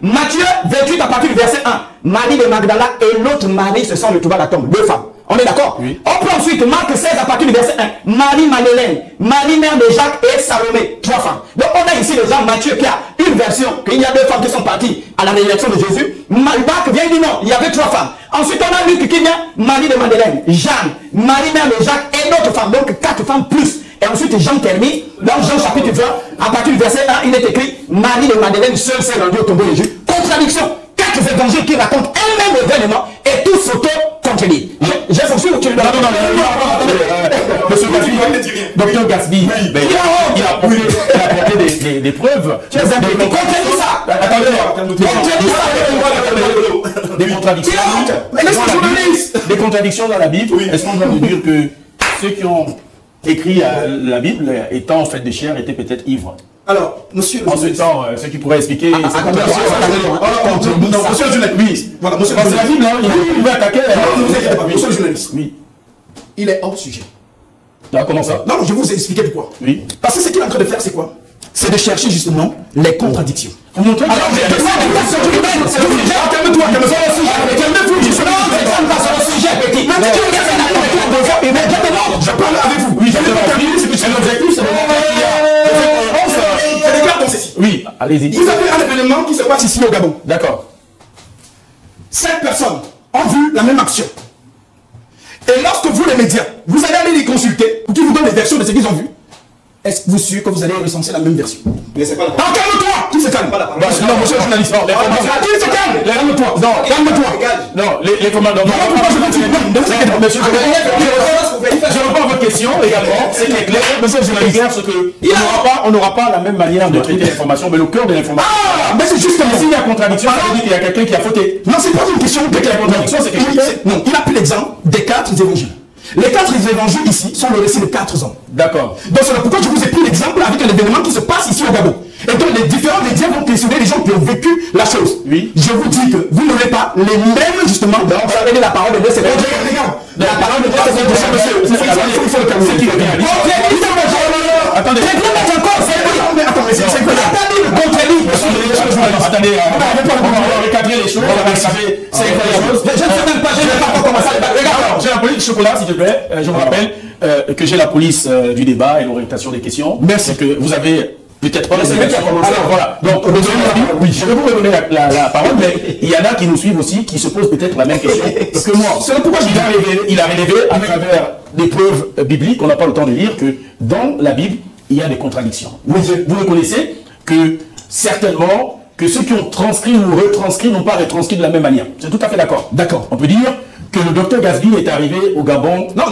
Matthieu 28 à partir du verset 1. Marie de Magdala et l'autre Marie se sont retrouvées à la tombe. Deux femmes. On est d'accord? Oui. On prend ensuite Marc 16 à partir du verset 1. Marie-Madeleine, Marie mère de Jacques et Salomé. Trois femmes. Donc on a ici déjà Matthieu qui a une version, qu'il y a deux femmes qui sont parties à la résurrection de Jésus. Marc vient dire non, il y avait trois femmes. Ensuite on a Luc qui vient, Marie de Madeleine, Jeanne, Marie mère de Jacques et d'autres femmes. Donc quatre femmes plus. Et ensuite Jean termine, dans Jean chapitre 20, à partir du verset 1, il est écrit Marie de Madeleine seule s'est rendue au tombeau de Jésus. Contradiction. Quatre évangiles qui racontent un même événement et tous s'auto-contredisent. J'ai poursuivi tu Monsieur Docteur Gatsby, il a apporté des preuves. Tu es un peu contredis ça. Des contradictions. Des contradictions dans la Bible. Est-ce qu'on doit nous dire que ceux qui ont écrit la Bible, étant en fait de chair, étaient peut-être ivres? Alors, monsieur... En ce temps, ce qui pourrait expliquer... Monsieur le journaliste, oui. Voilà, monsieur le journaliste. Il va attaquer... Monsieur le journaliste, oui. Il est hors sujet. Ah, comment ça? Non, je vais vous expliquer pourquoi. Oui. Parce que ce qu'il est en train de faire, c'est quoi? C'est de chercher justement les contradictions. Vous montrez que... Je parle avec vous. Oui, c'est l'objectif, oui, allez-y. Vous avez un événement qui se passe ici au Gabon. D'accord. 5 personnes ont vu la même action. Et lorsque vous, les médias, vous allez aller les consulter pour qu'ils vous donnent les versions de ce qu'ils ont vu, est-ce que vous sûr que vous allez recenser la même version? Mais c'est pas la parole. Calme-toi! Qui se calme? Non, monsieur le journaliste, non. Qui se calme? Calme-toi. Non, calme-toi. Non, les commandants. Je reprends votre question également. C'est clair. Monsieur le journaliste, ce que on n'aura pas la même manière de traiter l'information, mais le cœur de l'information. Ah, mais c'est justement. S'il y a contradiction, ça veut dire qu'il y a quelqu'un qui a fauté. Non, c'est pas une question de la contradiction, c'est quelque chose. Non, il a pris l'exemple des 4 évangiles. Les 4 évangiles ici sont le récit de 4 hommes. D'accord. Donc c'est pourquoi je vous ai pris l'exemple avec un événement qui se passe ici au Gabon. Et donc les différents médias vont questionner les gens qui ont vécu la chose. Oui. Je vous dis que vous n'aurez pas les mêmes justement. Donc ça veut dire la parole de Dieu, c'est pas la parole de Dieu, c'est monsieur. Il faut le calmer. Attendez. Attendez, on va recadrer les choses. Je ne sais même pas, je n'ai pas commencé à débattre. Regarde, j'ai la police chocolat, s'il te plaît. Je vous rappelle que j'ai la police du débat et l'orientation des questions. Merci. Que vous avez peut-être pas les élections. Alors voilà. Donc, oui, je vais vous redonner la parole, mais il y en a qui nous suivent aussi, qui se posent peut-être la même question que moi. C'est pourquoi il a relevé à travers des preuves bibliques, on n'a pas le temps de lire, que dans la Bible, il y a des contradictions. Vous reconnaissez que certainement que ceux qui ont transcrit ou retranscrit n'ont pas retranscrit de la même manière. C'est tout à fait d'accord. D'accord. On peut dire que le docteur Gazbi est arrivé au Gabon. Non,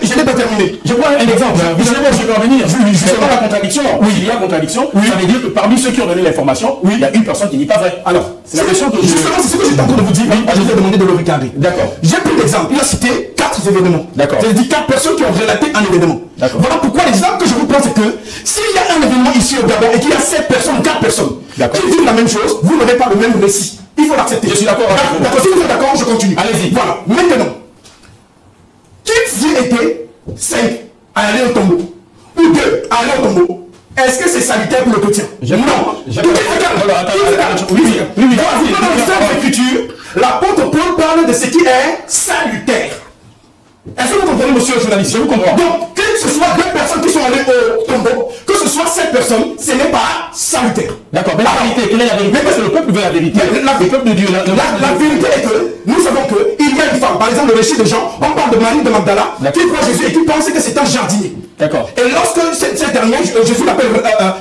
je n'ai pas terminé. Je prends un exemple. Je vais revenir. C'est pas la contradiction. Oui, il y a contradiction. Ça veut dire que parmi ceux qui ont donné l'information, il y a une personne qui n'est pas vraie. Alors, c'est la question que justement, c'est ce que j'étais en train de vous dire. Je vous ai demandé de le regarder. D'accord. J'ai pris l'exemple. Il a cité 4 événements. D'accord. C'est-à-dire 4 personnes qui ont relaté un événement. D'accord. Voilà pourquoi l'exemple que je vous prends, c'est que s'il y a un événement ici au Gabon et qu'il y a 7 personnes, 4 personnes qui disent la même chose, vous n'aurez pas le même récit. Il faut l'accepter. Je suis d'accord avec vous. D'accord, si vous êtes d'accord, je continue. Allez-y. Voilà. Maintenant, qu'ils étaient 5 à aller au tombeau, ou 2 à aller au tombeau, est-ce que c'est salutaire pour le chrétien? Non. Dans les Saintes Écritures, l'apôtre Paul parle de ce qui est salutaire. Est-ce que vous comprenez, monsieur le journaliste? Je vous comprends. Donc, que ce soit 2 personnes qui sont allées au tombeau, que ce soit 7 personnes, ce n'est pas salutaire. D'accord, mais la vérité, quelle est la vérité? Parce que le peuple veut la vérité. Le peuple de Dieu. La vérité est que nous savons qu'il y a une femme, par exemple, le récit de Jean, on parle de Marie de Magdala, qui croit Jésus et qui pensait que c'est un jardinier. D'accord. Et lorsque cette dernière, Jésus l'appelle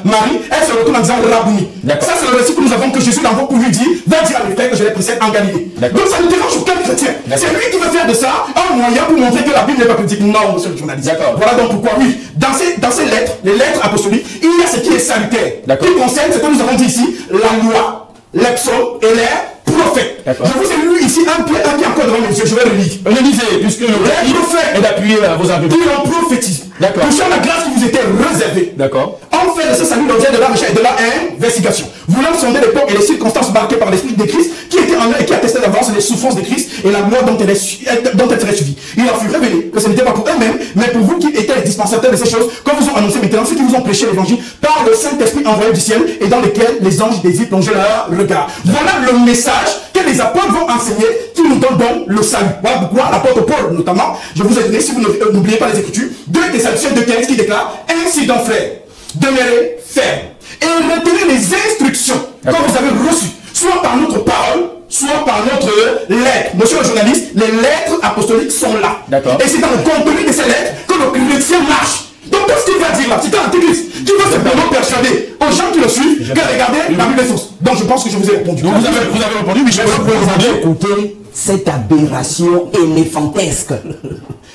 Marie, elle se retourne en disant Rabouni. Ça, c'est le récit que nous avons, que Jésus l'envoie pour lui dire, va dire à mes frères que je les précède en Galilée. Donc ça ne dérange aucun chrétien. C'est lui qui veut faire de ça un moyen pour montrer que la Bible n'est pas critique. Non, monsieur le journaliste. Voilà donc pourquoi, oui, dans ces lettres, les lettres apostoliques, il y a ce qui est salutaire, qui concerne ce que nous avons dit ici, la loi, les psaumes et les prophètes. Je vous ai lu ici un pied encore devant mes yeux, je vais le lire. Lisez, puisque le prophète est d'appuyer vos arguments. Qui en prophétise. Touchant la grâce qui vous était réservée. D'accord. En fait de ce salut l'objet de la recherche et de la investigation. Voulant sonder l'époque et les circonstances marquées par l'esprit de Christ, qui était en eux et qui attestait d'avance les souffrances de Christ et la loi dont elle serait suivie. Il en fut révélé que ce n'était pas pour eux-mêmes, mais pour vous qui étiez les dispensateurs de ces choses, comme vous ont annoncé maintenant, ceux qui vous ont prêché l'évangile par le Saint-Esprit envoyé du ciel et dans lequel les anges désirent plonger leur regard. Voilà le message que les apôtres vont enseigner, qui nous donne donc le salut. Voilà pourquoi l'apôtre Paul, notamment, je vous ai donné, si vous n'oubliez pas les Écritures, 2 Thessaloniciens 2:15 qui déclare: ainsi donc frères, demeurez fermes et retenez les instructions que vous avez reçues, soit par notre parole, soit par notre lettre. Monsieur le journaliste, les lettres apostoliques sont là. Et c'est dans le contenu de ces lettres que le chrétien marche. Donc, qu'est-ce qu'il va dire là? C'est un antichrist qui va simplement persuader aux gens qui le suivent que regardez, la Bible est fausse. Donc, je pense que je vous ai répondu. Donc, vous avez répondu, mais je vais vous avez écouté cette aberration éléphantesque.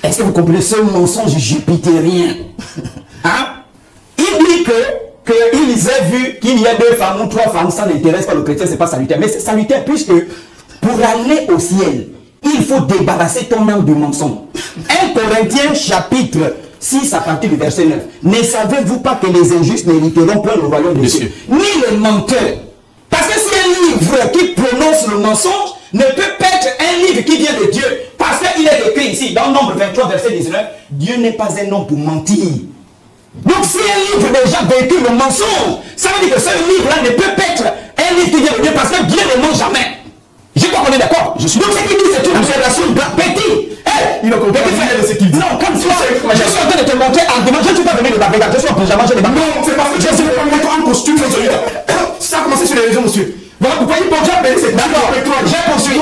Est-ce que vous comprenez ce mensonge jupitérien? Hein? Il dit qu'ils aient vu qu'il y a 2 femmes ou 3 femmes, ça n'intéresse pas le chrétien, c'est pas salutaire. Mais c'est salutaire puisque pour aller au ciel, il faut débarrasser ton âme du mensonge. 1 Corinthiens chapitre 6 à partir du verset 9. Ne savez-vous pas que les injustes n'hériteront point le royaume de Dieu, ni les menteurs? Parce que si un livre qui prononce le mensonge ne peut pas être un livre qui vient de Dieu, parce qu'il est écrit ici, dans Nombre 23, verset 19, Dieu n'est pas un homme pour mentir. Donc si un livre déjà véhicule le mensonge, ça veut dire que ce livre-là ne peut pas être un livre qui vient de Dieu, parce que Dieu ne ment jamais. Je crois qu'on est d'accord. Donc ce qu'il dit, c'est une aberration petit. Il a compris de ce qu'il dit. Non, comme toi, je suis en train de te montrer argument. Je ne suis pas venu de la regarder, je suis en pyjama, je n'ai pas. Non, c'est parce que je suis pas mettre en costume. Ça a commencé sur les réseaux, monsieur. Voilà pourquoi il peut jamais c'est d'accord. J'ai poursuivi.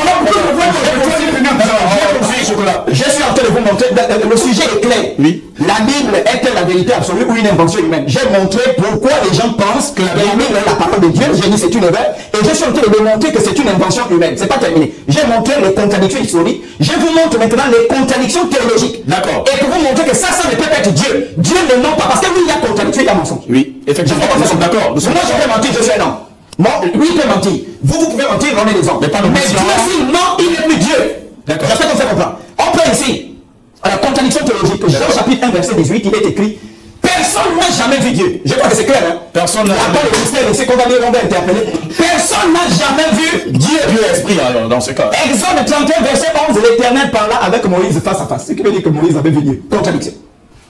Je suis en train de vous montrer. Le sujet est clair. Oui. La Bible est-elle la vérité absolue ou une invention humaine? J'ai montré pourquoi les gens pensent que la Bible est la parole de Dieu. J'ai dit c'est une erreur. Et je suis en train de démontrer que c'est une invention humaine. C'est pas terminé. J'ai montré les contradictions historiques. Je vous montre maintenant les contradictions théologiques. D'accord. Et pour vous montrer que ça ne peut pas être Dieu. Dieu ne ment pas. Parce que oui, il y a contradiction, il y a mensonge. Oui, effectivement. Nous sommes d'accord. Moi, je peux mentir, je suis un homme. Moi, lui, il peut mentir. Vous pouvez mentir, on est des hommes. Mais Dieu, s'il ment, il n'est plus Dieu. D'accord. J'espère qu'on fait comprendre. On prend ici la contradiction théologique. Jean chapitre 1, verset 18, il est écrit: personne n'a jamais vu Dieu. Je crois que c'est clair, hein? Personne n'a jamais vu. Le mystère, c'est qu'on va lire, on va interpeller. Personne n'a jamais vu Dieu. Dieu est esprit, alors, dans ce cas. Exode 31, verset 11, l'Éternel parla avec Moïse face à face. Ce qui veut dire que Moïse avait vu Dieu. Contradiction.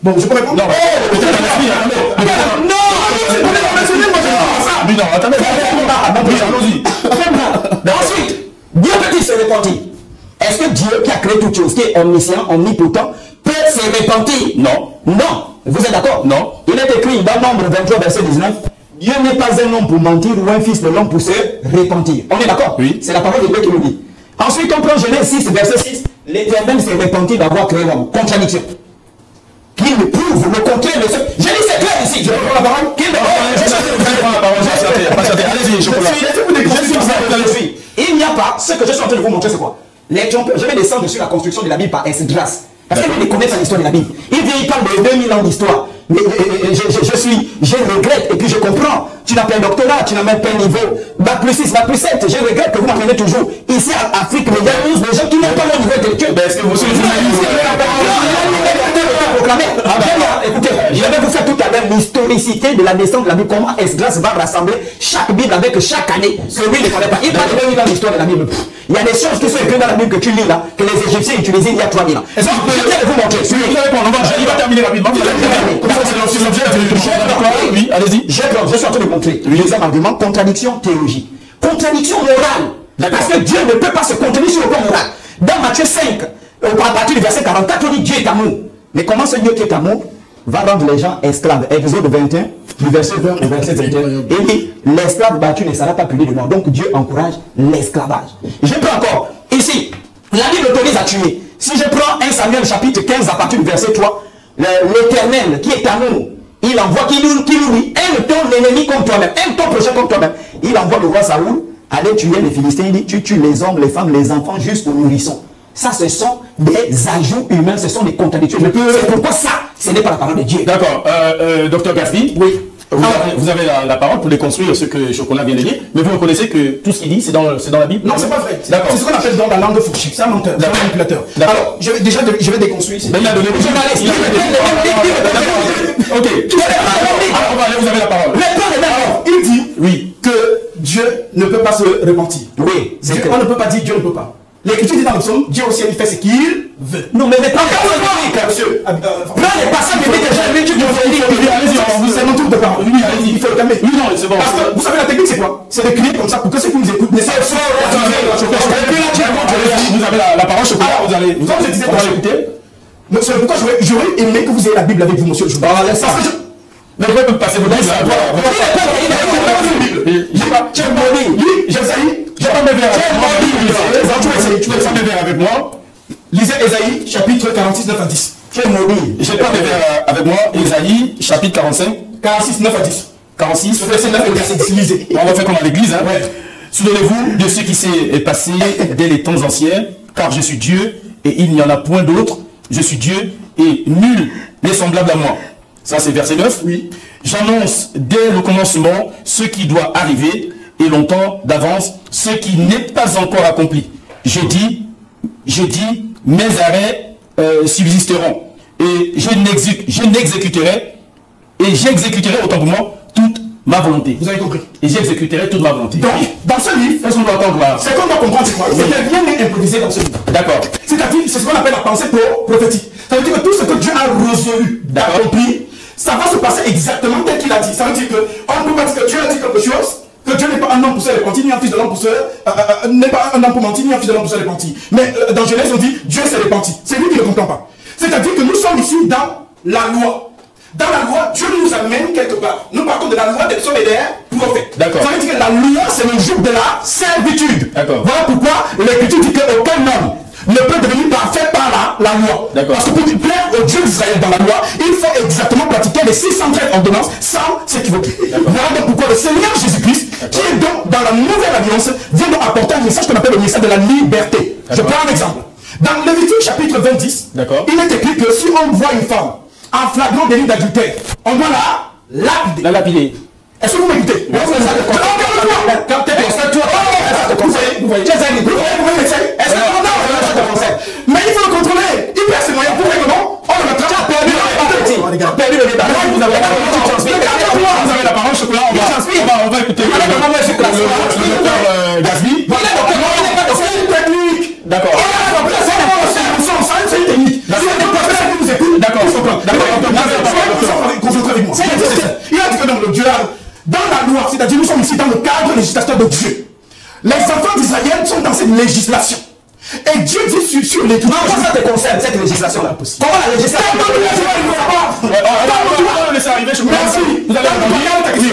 Bon, je peux répondre? Non, non, attendez. Allons-y. Ensuite, Dieu peut-il se repentir? Est-ce que Dieu qui a créé toute chose, qui est omniscient, omnipotent, peut se repentir? Non. Non. Vous êtes d'accord? Non. Il est écrit dans Nombre 23, verset 19, Dieu n'est pas un homme pour mentir ou un fils de l'homme pour se repentir. On est d'accord? Oui. C'est la parole de Dieu qui nous dit. Ensuite, on prend Genèse 6, verset 6, l'Éternel s'est repenti d'avoir créé l'homme. Contradiction. Qu'il me prouve le contraire de ce... J'ai dit c'est clair ici. Je reprends la parole. Qu'il me prouve. Il n'y a pas, ce que je suis en train de vous montrer, c'est quoi? Les trompeurs, je vais descendre sur la construction de la Bible par Esdras. Parce qu'il connaît l'histoire de la Bible. Il vient, il parle de 2000 ans d'histoire. Mais je regrette et puis je comprends. Tu n'as pas un doctorat, tu n'as même pas un niveau. Bac plus 6, bac plus 7. Je regrette que vous m'amenez toujours ici en Afrique, mais il y a des gens qui n'ont pas mon niveau intellectuel. Est-ce que vous Écoutez, je vais vous faire tout à l'heure l'historicité de la naissance de la Bible. Comment Esdras va rassembler chaque Bible avec chaque année. Celui ne connaît pas. Il parle de 2000 ans d'histoire de la Bible. Il y a des choses qui sont écrites dans la Bible que tu lis là, que les Égyptiens utilisaient il y a 3000 ans. Est-ce que je viens de vous montrer? Il va terminer rapidement. Oui, allez-y. Je suis en train de montrer. Le deuxième argument, contradiction théologique. Contradiction morale. Parce que Dieu ne peut pas se contredire sur le plan moral. Dans Matthieu 5, à partir du verset 44, on dit Dieu est amour. Mais comment ce Dieu qui est amour va rendre les gens esclaves? Exode 21, du verset 20 au verset 21. Il dit, l'esclave battu ne sera pas puni de mort. Donc Dieu encourage l'esclavage. Je peux encore. Ici, la Bible autorise à tuer. Si je prends 1 Samuel chapitre 15 à partir du verset 3, l'Éternel qui est amour, il envoie, qui nourrit, aime ton ennemi comme toi-même, aime ton prochain comme toi-même. Il envoie le roi Saoul aller tuer les Philistins. Il dit, tu tues les hommes, les femmes, les enfants jusqu'aux nourrissons. Ça, ce sont des ajouts humains, ce sont des contradictions. C'est pourquoi ça, ce n'est pas la parole de Dieu. D'accord. Docteur Gasby, oui. Vous avez la parole pour déconstruire ce que Chocolat vient de dire, mais vous reconnaissez que tout ce qu'il dit, c'est dans la Bible? Non, c'est pas vrai. D'accord. C'est ce qu'on appelle dans la langue fourchue. C'est un menteur, c'est un manipulateur. Alors, je vais déconstruire. Mais il a donné des journalistes. Ok. Vous avez la parole. Il dit oui que Dieu ne peut pas se repentir. Oui. On ne peut pas dire Dieu ne peut pas. L'Écriture dit dans le psaume, Dieu aussi il fait ce qu'il veut. Non, mais prends les passages de c'est mon tour de parole. Il faut le calmer. Oui, non, c'est bon. Parce que vous savez la technique c'est quoi? C'est de crier comme ça pour que ceux qui nous écoutent ne savent pas. Vous avez la parole, Chocolat. Vous allez écouter. C'est pourquoi j'aurais aimé que vous ayez la Bible avec vous, monsieur le journal. Mais vous pouvez passer votre Bible. J'ai pas mes verres avec moi. Lisez Ésaïe, chapitre 46, 9 à 10. J'ai pas mes verres avec moi. Ésaïe, chapitre 45. 46, 9 à 10. 46. Verset 9 et verset 10. Lisez. On va faire comme à l'église. Souvenez-vous de ce qui s'est passé dès les temps anciens, car je suis Dieu et il n'y en a point d'autre. Je suis Dieu et nul n'est semblable à moi. Ça, c'est verset 9. Oui. J'annonce dès le commencement ce qui doit arriver et longtemps d'avance ce qui n'est pas encore accompli. Je dis, mes arrêts subsisteront et j'exécuterai autant pour moi toute ma volonté. Vous avez compris? Et j'exécuterai toute ma volonté. Donc, dans ce livre, qu'est-ce qu'on doit entendre là? Ce qu'on doit comprendre, c'est quoi? C'est que rien n'est improvisé dans ce livre. D'accord. C'est-à-dire, c'est ce qu'on appelle la pensée prophétique. Ça veut dire que tout ce que Dieu a résolu, accompli, ça va se passer exactement tel qu'il a dit. Ça veut dire qu'on ne peut pas dire que Dieu a dit quelque chose, que Dieu n'est pas un homme pour se repentir, ni un fils de l'homme pour se... n'est pas un homme pour mentir, ni un fils de l'homme pour se repentir. Mais dans Genèse, on dit, Dieu s'est repenti. C'est lui qui ne comprend pas. C'est-à-dire que nous sommes ici dans la loi. Dans la loi, Dieu nous amène quelque part. Nous partons de la loi des psaumes et des prophètes. D'accord. Ça veut dire que la loi, c'est le jour de la servitude. D'accord. Voilà pourquoi l'Écriture dit qu'aucun homme ne peut devenir parfait par la loi. Parce que pour plaire au Dieu d'Israël dans la loi, il faut exactement pratiquer les 613 ordonnances sans s'équivoquer. Voilà donc pourquoi le Seigneur Jésus-Christ, qui est donc dans la nouvelle alliance, vient donc apporter un message qu'on appelle le message de la liberté. Je prends un exemple. Dans Lévitique chapitre 20, il est écrit que si on voit une femme en flagrant délit d'adultère, on doit la lapider. La lapider. Est-ce que vous m'écoutez? Mais il faut le contrôler. Il perd ses moyens pour comment on le mettra. Perdu le débat. Vous avez la parole, Chocolat. On va écouter le docteur Gasby. C'est une technique. D'accord. C'est une technique. D'accord. Concentrez avec moi. Il a dit que dans la loi, c'est-à-dire nous sommes ici dans le cadre législateur de Dieu. Les enfants d'Israël sont dans cette législation. Et Dieu dit sur les... Non, ça te concerne, cette législation-là. Comment la législation... Merci.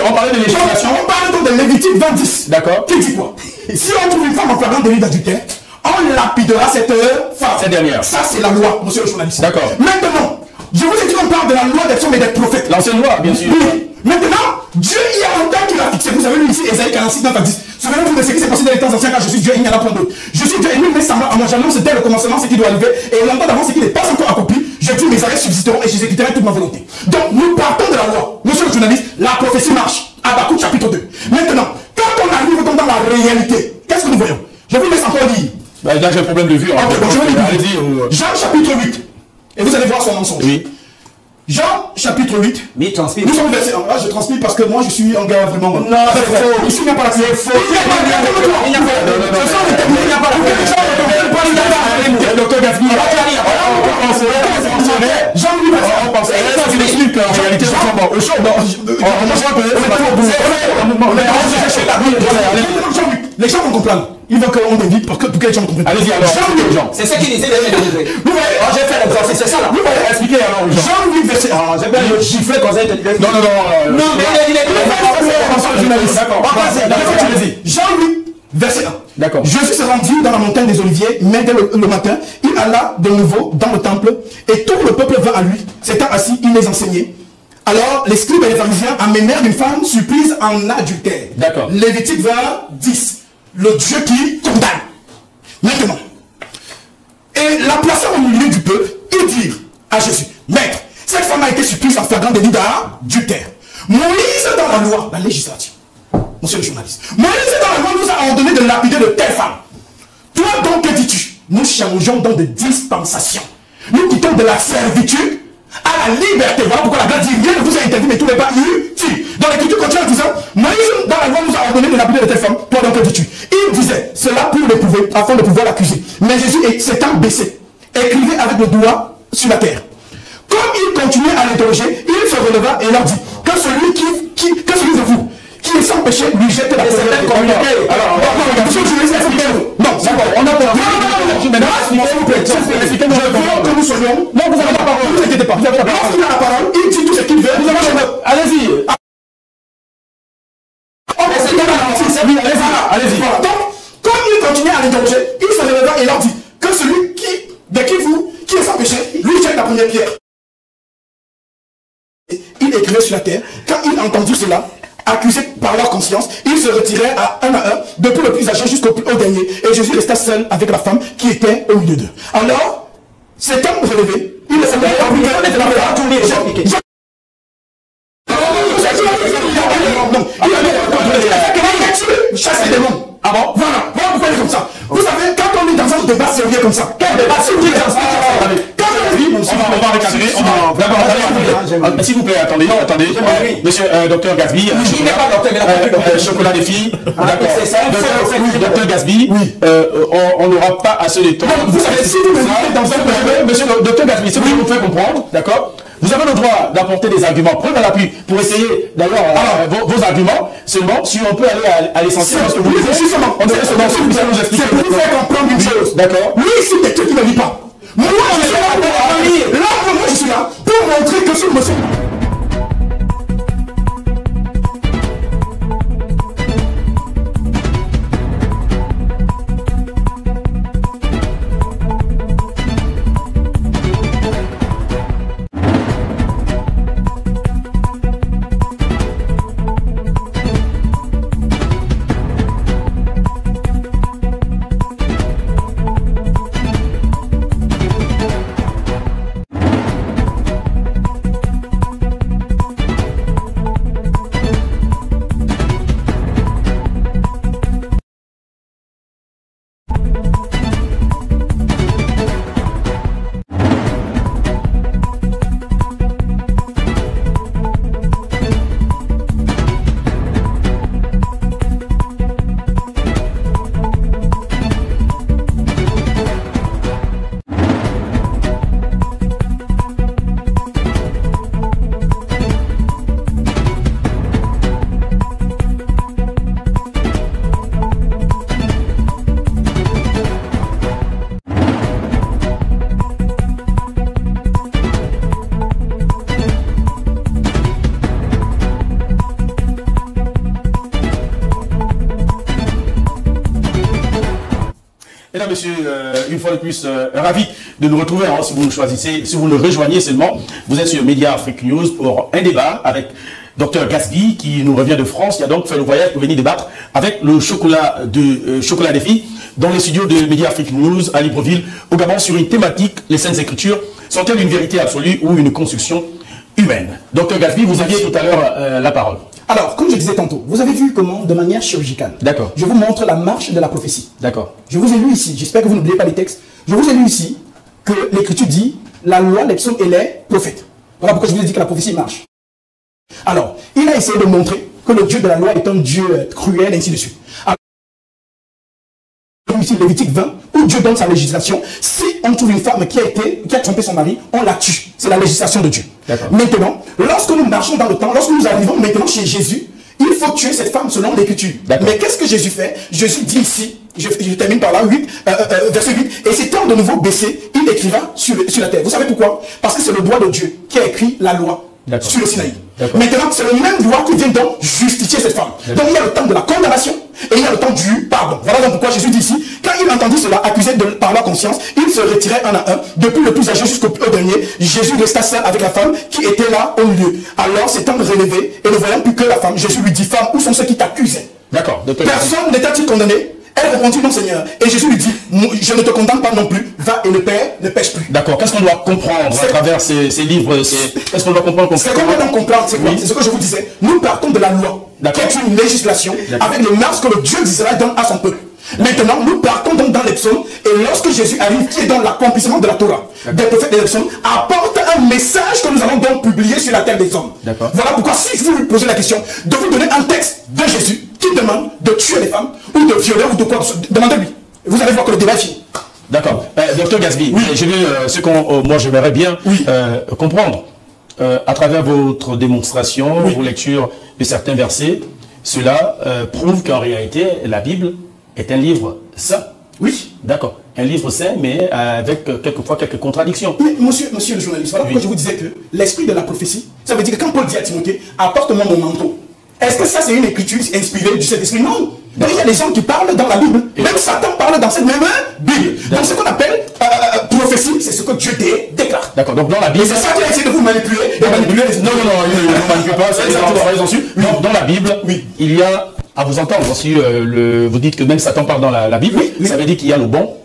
On parlait de législation. On parle donc de Lévitique 20. D'accord. Qui dit quoi? Si on trouve une femme en flagrant délit d'adultère, on lapidera cette femme. Cette dernière. Ça, c'est la loi, monsieur le journaliste. D'accord. Maintenant, je vous ai dit qu'on parle de la loi des psaumes et des prophètes. L'ancienne loi, bien sûr. Oui. Maintenant, Dieu, il y a longtemps qu'il a fixé. Vous avez lu ici, Ésaïe 46, 9 à 10. Souvenez-vous de ce qui s'est passé dans les temps anciens quand je suis Dieu, il n'y en a point d'autre. Je suis Dieu et nul n'est semblant à moi. J'annonce dès le commencement ce qui doit arriver et longtemps d'avant ce qui n'est pas encore accompli. Je dis mes arrêts subsisteront et j'exécuterai toute ma volonté. Donc nous partons de la loi. Monsieur le journaliste, la prophétie marche. Habakkuk chapitre 2. Maintenant, quand on arrive dans la réalité, qu'est-ce que nous voyons? Je vous laisse encore lire. Là, j'ai un problème de vue. Ok, donc je vais lire. Jean chapitre 8. Et vous allez voir son mensonge. Oui. Jean chapitre 8. Mais transmis. Nous sommes versés. Ah, je transmets parce que moi je suis un gars vraiment. Non, c'est faux. Ici, il n'y a pas la clé. C'est faux. Il n'y a pas la clé. Il n'y a pas la clé. Il n'y a pas la clé. Docteur Gatsby. Jean-Louis Verset. On pense. Tu l'expliques en réalité. Au chaud. Les gens vont comprendre. Ils veulent qu'on évite pour que les gens comprennent. Allez-y alors. Jean-Louis. C'est ce qu'il disait de livrer. Vous voyez, j'ai fait l'exercice, c'est ça là. Vous voyez, expliquez alors aux gens. Jean-Louis Verset. Ah, j'ai bien le gifler comme ça. Non, non, non. Non, mais il est d'accord. Jean-Louis Verset 1. D'accord. Jésus se rendit dans la montagne des Oliviers, mais dès le matin, il alla de nouveau dans le temple, et tout le peuple vint à lui. S'étant assis, il les enseignait. Alors, les scribes et les pharisiens amenèrent une femme surprise en adultère. D'accord. Lévitique 20, 10. Le Dieu qui condamne. Maintenant. Et la plaçant au milieu du peuple, ils dirent à Jésus, Maître, cette femme a été surprise en flagrant délit d'adultère. Moïse dans la loi, la législature. Monsieur le journaliste. Moïse dans la loi nous a ordonné de lapider de telle femme. Toi donc, que dis-tu? Nous changeons donc de dispensation. Nous quittons de la servitude à la liberté. Voilà pourquoi la grâce dit rien ne vous a interdit, mais tout n'est pas utile. Dans l'écriture continue en disant, Moïse dans la loi nous a ordonné de lapider de telle femme. Toi donc, que dis-tu? Il disait cela pour l'éprouver, afin de pouvoir l'accuser. Mais Jésus s'étant baissé, écrivait avec le doigt sur la terre. Comme il continuait à l'interroger, il se releva et leur dit que celui de vous qui est sans péché lui jette la première pierre. Alors, monsieur le journaliste, non, c'est bon, on a peur. Non, expliquez-moi que nous soyons. Non, vous avez la parole, ne vous inquiétez pas. Lorsqu'il a la parole, il dit tout ce qu'il veut. Allez-y. Allez-y. Donc, comme il continuait à l'interroger, il se releva et leur dit que celui qui est sans péché lui jette la première pierre. Il écrivait sur la terre. Quand il a entendu cela, accusés par leur conscience, ils se retiraient à un, depuis le plus âgé jusqu'au dernier. Et Jésus resta seul avec la femme qui était au milieu d'eux. Alors, cet homme relevé, il ne savait pas chasser des démons. Ah bon? Voilà pourquoi il est comme ça. Vous savez, quand on est dans un débat sérieux comme ça, quel débat sérieux comme ça? On va recadrer. D'abord, s'il vous plaît, attendez. Monsieur Docteur Gatsby. Il n'est pas docteur, chocolat des filles. D'accord. Docteur Gatsby, on n'aura pas assez de temps. Vous savez, si vous mettez dans un problème, monsieur Docteur Gatsby, si vous nous faites comprendre, d'accord? Vous avez le droit d'apporter des arguments, preuve à l'appui, pour essayer d'avoir vos arguments. Seulement, si on peut aller à l'essentiel, parce que vous dites, c'est pour vous faire comprendre une chose. D'accord. Lui, c'est quelqu'un qui ne lit pas. Moi, je suis là pour montrer que ce monsieur. Mesdames, Messieurs, une fois de plus, ravi de nous retrouver. Si vous nous choisissez, si vous nous rejoignez seulement, vous êtes sur Média Afrique News pour un débat avec Dr Gasby, qui nous revient de France, qui a donc fait le voyage pour venir débattre avec le chocolat des filles dans les studios de Media Afrique News à Libreville, au Gabon, sur une thématique, les Saintes Écritures sont-elles une vérité absolue ou une construction humaine? Dr Gasby, vous aviez tout à l'heure la parole. Alors, comme je disais tantôt, vous avez vu comment, de manière chirurgicale, d'accord, je vous montre la marche de la prophétie. D'accord. Je vous ai lu ici, j'espère que vous n'oubliez pas les textes, je vous ai lu ici que l'Écriture dit la loi, les psaumes et les prophètes. Voilà pourquoi je vous ai dit que la prophétie marche. Alors, il a essayé de montrer que le Dieu de la loi est un Dieu cruel, et ainsi de suite. Alors, ici, Lévitique 20, où Dieu donne sa législation. Si on trouve une femme qui a trompé son mari, on la tue. C'est la législation de Dieu. Maintenant, lorsque nous marchons dans le temps, lorsque nous arrivons maintenant chez Jésus, il faut tuer cette femme selon l'Écriture. Mais qu'est-ce que Jésus fait? Jésus dit ici, je termine par là, verset 8, et s'étant de nouveau baissé, il écriva sur la terre. Vous savez pourquoi? Parce que c'est le doigt de Dieu qui a écrit la loi sur le Sinaï. Maintenant, c'est le même doigt qui vient donc justifier cette femme. Donc il y a le temps de la condamnation et il y a le temps du pardon. Voilà donc pourquoi Jésus dit ici, quand il entendit cela, accusé par la conscience, il se retirait un à un, depuis le plus âgé jusqu'au dernier. Jésus resta seul avec la femme qui était là au milieu. Alors s'étant relevé et ne voyant plus que la femme, Jésus lui dit, femme, où sont ceux qui t'accusaient? Personne n'était-il condamné? Elle répondit, non Seigneur. Et Jésus lui dit, je ne te condamne pas non plus, va et ne pêche plus. D'accord. Qu'est-ce qu'on doit comprendre à travers ces livres? Qu'est-ce qu'on doit comprendre? Ce qu'on doit comprendre, c'est quoi? C'est ce que je vous disais. Nous partons de la loi, qui est une législation avec les marques que le Dieu d'Israël donne à son peuple. Maintenant, nous partons donc dans les psaumes, et lorsque Jésus arrive, qui est dans l'accomplissement de la Torah, des prophètes et des psaumes, apporte un message que nous allons donc publier sur la terre des hommes. Voilà pourquoi, si vous lui posez la question de vous donner un texte de Jésus qui demande de tuer les femmes, ou de violer, ou de quoi, demandez-lui. Vous allez voir que le débat est fini. D'accord. Docteur Gasby, je veux ce qu'on, moi j'aimerais bien comprendre. À travers votre démonstration, vos lectures de certains versets, cela prouve qu'en réalité, la Bible est un livre saint. Oui. D'accord. Un livre saint, mais avec quelquefois quelques contradictions. Mais monsieur le journaliste, voilà pourquoi je vous disais que l'esprit de la prophétie, ça veut dire que quand Paul dit à Timothée, apporte-moi mon manteau, est-ce que ça c'est une écriture inspirée du Saint-Esprit? Non. Donc il y a des gens qui parlent dans la Bible. Même Satan parle dans cette même Bible. Donc ce qu'on appelle prophétie, c'est ce que Dieu déclare. D'accord. Donc dans la Bible, c'est ça qui a essayé de vous manipuler. Non, ne manipulez pas. Dans la Bible, il y a, à vous entendre, si vous dites que même Satan parle dans la Bible, ça veut dire qu'il y a le bon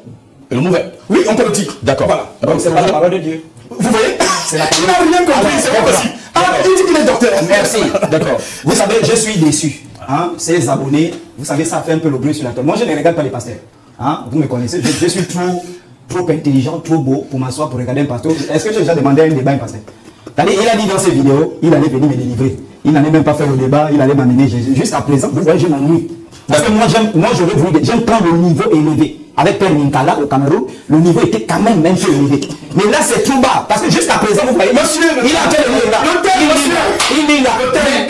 et le mauvais. Oui, on peut le dire. D'accord. Voilà. Donc c'est pas la parole de Dieu. Vous voyez? Il n'a rien compris, c'est pas possible. Ah, il dit qu'il est docteur. Merci. D'accord. Vous savez, je suis déçu. Hein? Ces abonnés, vous savez, ça fait un peu le bruit sur la table. Moi, je ne regarde pas les pasteurs. Hein? Vous me connaissez, je suis trop intelligent, trop beau pour m'asseoir pour regarder un pasteur. Est-ce que j'ai déjà demandé un débat à un pasteur? Il a dit dans ses vidéos, il allait venir me délivrer. Il n'allait même pas faire le débat, il allait m'amener Jésus. Jusqu'à présent, vous voyez, je m'ennuie. Parce que moi, j'aime prendre le niveau élevé. Avec Père Ninkala au Cameroun, le niveau était quand même un peu élevé. Mais là, c'est trop bas. Parce que jusqu'à présent, vous voyez, monsieur, il a fait le là.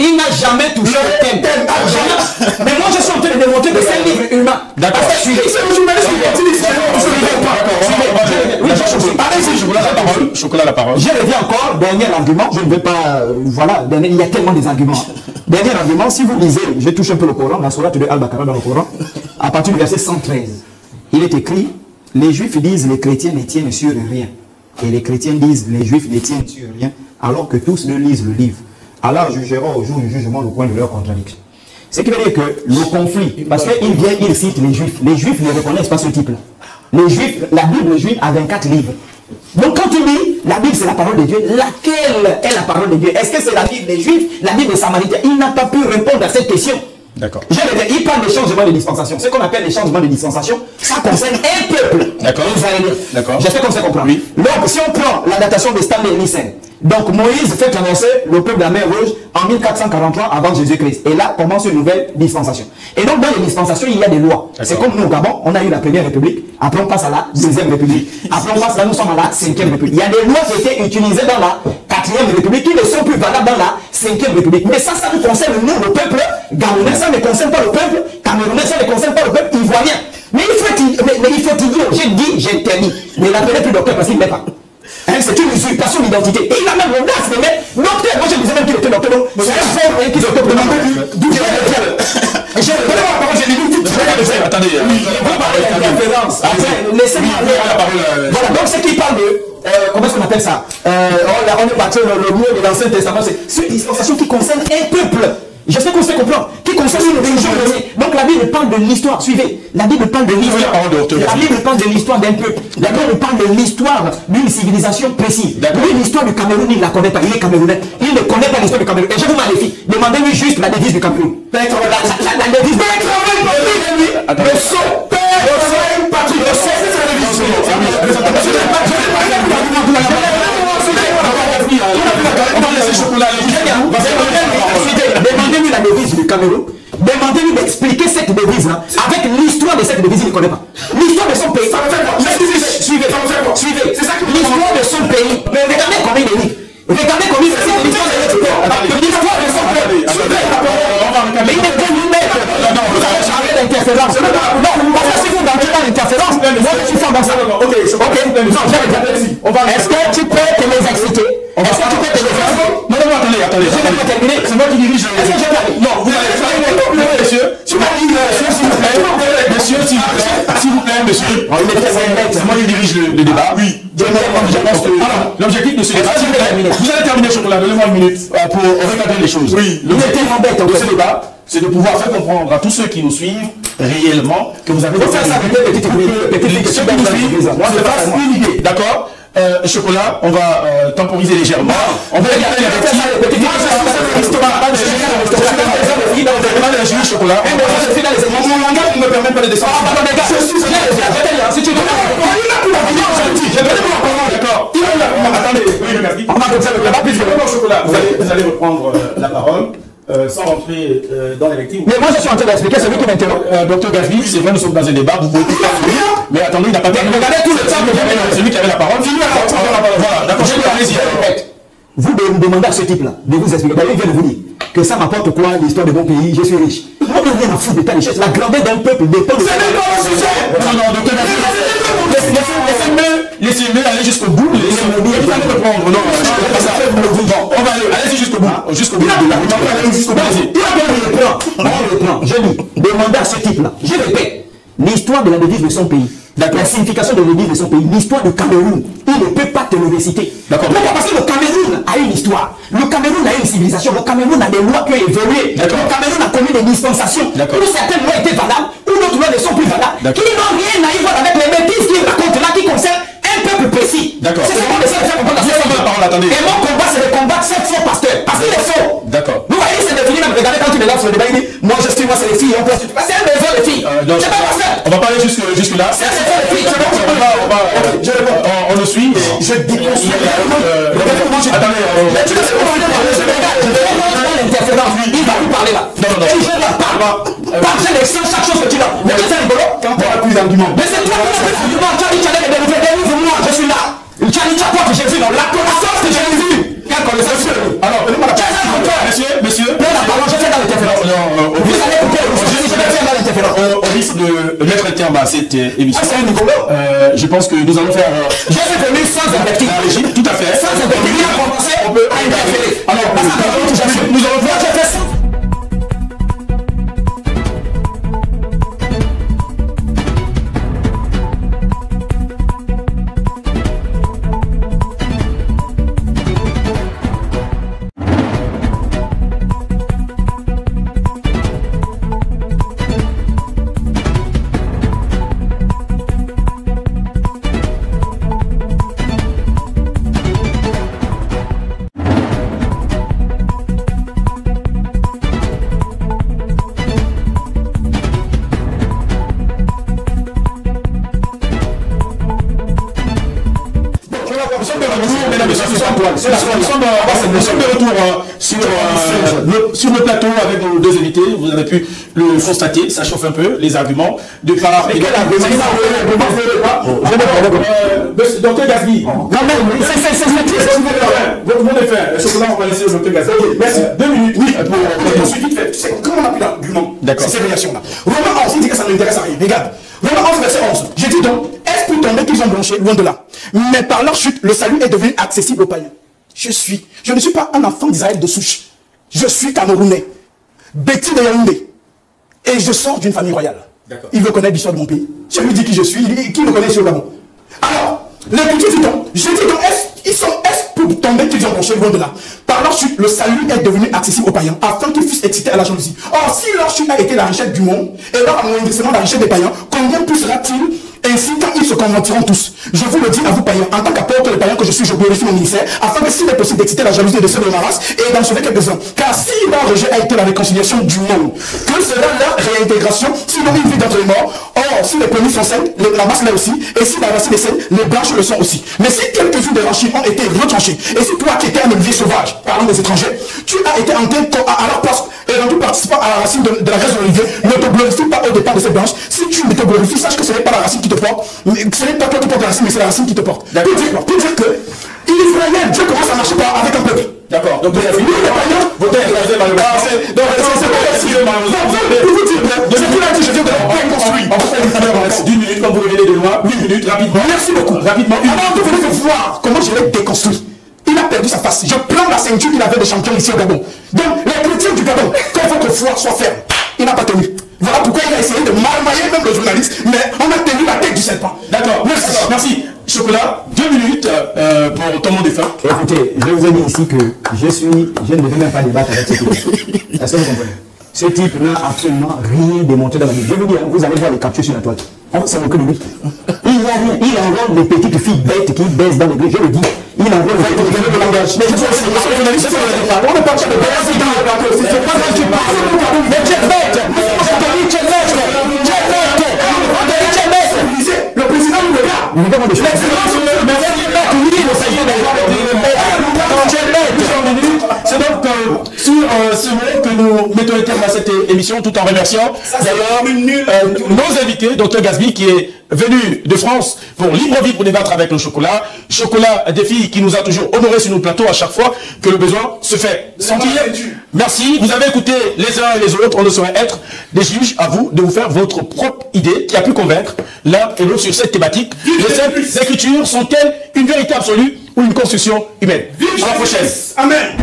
Il n'a jamais touché le thème. Mais moi, je suis en train de démontrer que c'est un livre humain. D'accord. C'est le journaliste qui continue. Allez-y, chocolat la parole. Je reviens encore, dernier argument. Je ne vais pas. Voilà, il y a tellement des arguments. Dernier argument, si vous lisez, je touche un peu le Coran, la sourate de Al-Baqarah dans le Coran, à partir du verset 113. Il est écrit, les Juifs disent les chrétiens ne tiennent sur rien. Et les chrétiens disent les Juifs ne tiennent sur rien, alors que tous le lisent le livre. Alors jugeront au jour du jugement le point de leur contradiction. Ce qui veut dire que le conflit, parce qu'il vient, il cite les Juifs ne reconnaissent pas ce type-là. Les Juifs, la Bible juive a 24 livres. Donc quand tu lis, la Bible c'est la parole de Dieu, laquelle est la parole de Dieu? Est-ce que c'est la Bible des Juifs, la Bible des Samaritains? Il n'a pas pu répondre à cette question. D'accord. Il parle des changements de dispensation. Ce qu'on appelle les changements de dispensation, ça concerne un peuple. D'accord. D'accord. J'espère qu'on s'est compris. Oui. Donc, si on prend la datation de Stanley Nissen, donc Moïse fait annoncer le peuple de la mer Rouge en 1443 avant Jésus-Christ. Et là commence une nouvelle dispensation. Et donc, dans les dispensations, il y a des lois. C'est comme nous au Gabon, on a eu la première république, après on passe à la deuxième république. Après on passe là, nous sommes à la cinquième république. Il y a des lois qui étaient utilisées dans la quatrième république qui ne sont plus valables dans la cinquième république. Mais ça nous concerne nous, le peuple gabonais, ça ne concerne pas le peuple camerounais, ça ne concerne pas le peuple ivoirien. Mais il faut dire, j'ai dit, j'ai terminé. Mais il n'appelait plus docteur parce qu'il ne l'est pas. Hein, c'est une usurpation d'identité. Et il a même l'audace de mettre docteur. Moi je disais même qu'il était docteur. Donc c'est un fort qui s'occupe de demander d'où vient le diable. J'ai donné la parole, j'ai dit tout. attendez. Vous parlez d'interférence. Laissez-moi aller. Voilà, donc ce qui parle de... comment est-ce qu'on appelle ça? On est parti le mot de l'Ancien Testament, c'est une dispensation qui concerne un peuple. J'espère qu'on se comprend. Qui concerne une religion. Donc la Bible parle de l'histoire. Suivez. La Bible parle de l'histoire. La Bible parle de l'histoire d'un peuple. La Bible parle de l'histoire d'une civilisation précise. Lui, l'histoire du Cameroun, il ne la connaît pas. Il est camerounais. Il ne connaît pas l'histoire du Cameroun. Et je vous maléfie. Demandez-lui juste la devise du Cameroun. La devise. Le son. Patrie. Le son. Demandez-lui la devise du Cameroun. Demandez-lui d'expliquer cette devise-là avec l'histoire de cette devise, il ne connaît pas. L'histoire de son pays. Suivez. C'est ça que l'histoire de son pays. Mais regardez comment il est libre. Regardez comment il est l'histoire de son pays. Mais il est venu mettre. Vous avez chargé d'interférence. Non, si vous entrez dans l'interférence, moi je suis fort dans ça. Ok. Est-ce que tu peux te les exciter? Est-ce que tu peux te les exciter? Non, attendez. Je n'ai pas terminé. C'est moi qui dirige. Est-ce que je Non, vous allez. Monsieur, s'il vous plaît, monsieur. C'est moi qui dirige le débat. Oui. L'objectif de ce débat, vous allez terminer, Chocolat, donnez-moi une minute pour recadrer les choses. Oui. L'objectif de ce débat, c'est de pouvoir faire comprendre à tous ceux qui nous suivent réellement que vous avez des idées. D'accord? Chocolat, on va temporiser légèrement. On va regarder les chocolat. Mon langage ne me permet pas de descendre. Si tu veux. D'accord. Attendez. On va comme ça le débat. Chocolat. Vous allez reprendre la parole. Sans rentrer dans les lectures. Mais moi je suis en train d'expliquer, c'est lui qui m'interrompt. Docteur Gasly, c'est vrai, nous sommes dans un débat, vous pouvez tout faire. Mais attendez, il n'a pas terminé. Regardez tout le temps, c'est lui qui avait la parole. Voilà, d'accord, allez-y. Vous me demandez à ce type-là de vous expliquer. Il vient de vous dire que ça m'apporte quoi l'histoire de mon pays, je suis riche. Moi je viens à foutre de ta richesse. La grandeur d'un peuple dépend de. Non, docteur Gasly, laissez-le aller jusqu'au bout. Laissez-le reprendre. Non, on va aller, allez-y jusqu'au bout. Jusqu'au bout. Je dis, demandez à ce type-là. Je répète, l'histoire de la devise de son pays. La signification de la devise de son pays, l'histoire du Cameroun, il ne peut pas te le réciter. D'accord. Parce que le Cameroun a une histoire. Le Cameroun a une civilisation. Le Cameroun a des lois qui ont évolué. Le Cameroun a connu des dispensations. Où certaines lois étaient valables, où d'autres lois ne sont plus valables. Qui n'ont rien à y voir avec les bêtises qu'il raconte là, qui concernent un peuple précis. D'accord. C'est ce qu'on essaie de faire comprendre. Et mon combat, c'est de combattre cette faux pasteur. Parce qu'il est faux. D'accord. Vous voyez, c'est défini même. Regardez quand il est là sur le débat, il dit moi je suis, moi c'est les filles, on peut. C'est un besoin les filles. C'est pas pasteur. On va parler jusque là. C'est les filles. On le suit. Je déconstruis. Attendez. L'interférence, il va vous parler là. Non. Et je la parle. Parce que chaque chose que tu as. Mais c'est rigolo. Quand tu as plus d'arguments. Mais c'est toi qui as plus d'arguments. Tu as dit, délivre-moi, je suis là. Tu as dit, tu as quoi que j'ai vu dans la connaissance que j'ai vu. Quelle connaissance? Alors, monsieur. La parole, je fais dans l'interférence. Vous allez couper. Je vais faire dans l'interférence. Au risque de mettre un terme à cette émission. C'est un rigolo. Je pense que nous allons faire. Je suis venu sans invective. Tout à fait. Sans invective, il a commencé à interférer. Alors, nous allons faire. Je fais ça. Nous sommes de retour sur le plateau avec nos deux invités. Vous avez pu le constater, ça chauffe un peu les arguments de part et d'autre. Docteur Gasly. Votre monde est fait. Chocolat, on va laisser le docteur Gasly. Merci. 2 minutes. Oui, pour vite fait. Comment on a pris l'argument? D'accord. C'est ces réactions-là. Romains 11, il dit que ça ne m'intéresse à rien. Regarde. Romains 11, verset 11. J'ai dit donc, est-ce plus tombé qu'ils ont blanchi? Loin de là. Mais par leur chute, le salut est devenu accessible aux païens. Je ne suis pas un enfant d'Israël de souche. Je suis Camerounais, Betty de Yaoundé. Et je sors d'une famille royale. Il veut connaître l'histoire de mon pays. Je lui dis qui je suis, qui me connaît ici au Gabon. Alors, les cultures dit donc, je dis donc, est-ce pour tomber qu'ils ont branché loin de là. Par leur chute, le salut est devenu accessible aux païens, afin qu'ils fussent excités à la jalousie. Or, si leur chute a été la richesse du monde, et leur amoindrissement la richesse des païens, combien plus sera-t-il ainsi quand ils se convertiront tous? Je vous le dis à vous païens, en tant qu'apôtre des païens que je suis, je glorifie mon ministère, afin que s'il est possible d'exciter la jalousie de ceux de ma race et d'en sauver quelques-uns. Car si leur rejet a été la réconciliation du monde, que sera leur réintégration, sinon une vie d'entre les morts? Or, si les premiers sont saines, la masse l'est aussi, et si la racine est saine, les branches le sont aussi. Mais si quelques-unes des rachis ont été retranchés, et si toi qui étais un élevé sauvage, parlant des étrangers, tu as été entré à leur place, et rendu participant à la racine de la graisse de l'olivier, ne te glorifie pas au départ de cette branche. Si tu ne te glorifies, sache que ce n'est pas la racine qui te porte, ce n'est pas toi qui portes la racine, mais c'est la racine qui te porte. Pour dire que Israël, Dieu commence à marcher avec un peuple. D'accord. Donc, vous avez fini. Vous avez écrasé par le bas. C'est pas facile. Pour vous dire, ce qu'il a dit, je viens de le reconstruire. On va faire une première d'une minute, quand vous revenez de loin. 8 minutes, rapidement. Merci beaucoup. Rapidement. Avant de venir voir comment je l'ai déconstruit. Il a perdu sa face. Je prends la ceinture qu'il avait de champion ici au Gabon. Donc, les chrétiens du Gabon, quand votre foi soit ferme, il n'a pas tenu. Voilà pourquoi il a essayé de marmailler même le journaliste, mais on a tenu la tête du serpent. D'accord. Merci. Merci. Chocolat, 2 minutes pour ton mot de fin. Écoutez, je vous ai dit ici que je ne devais même pas débattre avec ce type. Est-ce que vous comprenez? Ce type n'a absolument rien démontré dans la Bible. Je vous dis, vous allez voir les captures sur la toile. On s'en occupe de lui. Il n'a rien. Il envoie des petites filles bêtes qui baissent dans l'église. Je le dis. Il envoie des petites filles de langage. Mais je suis on est parti de président. C'est pas ça qui parle. Mais tu es bête. Tu es bête. Le président nous regarde. C'est donc sur ce moment que nous mettons un terme à cette émission, tout en remerciant d'ailleurs nos invités, Dr Gasby qui est venu de France pour libre vie pour débattre avec le chocolat. Chocolat des filles qui nous a toujours honoré sur nos plateaux à chaque fois que le besoin se fait sentir. Merci, vous avez écouté les uns et les autres, on ne saurait être des juges, à vous de vous faire votre propre idée qui a pu convaincre l'un et l'autre sur cette thématique. Les Écritures sont-elles une vérité absolue ou une construction humaine? À la prochaine. Amen.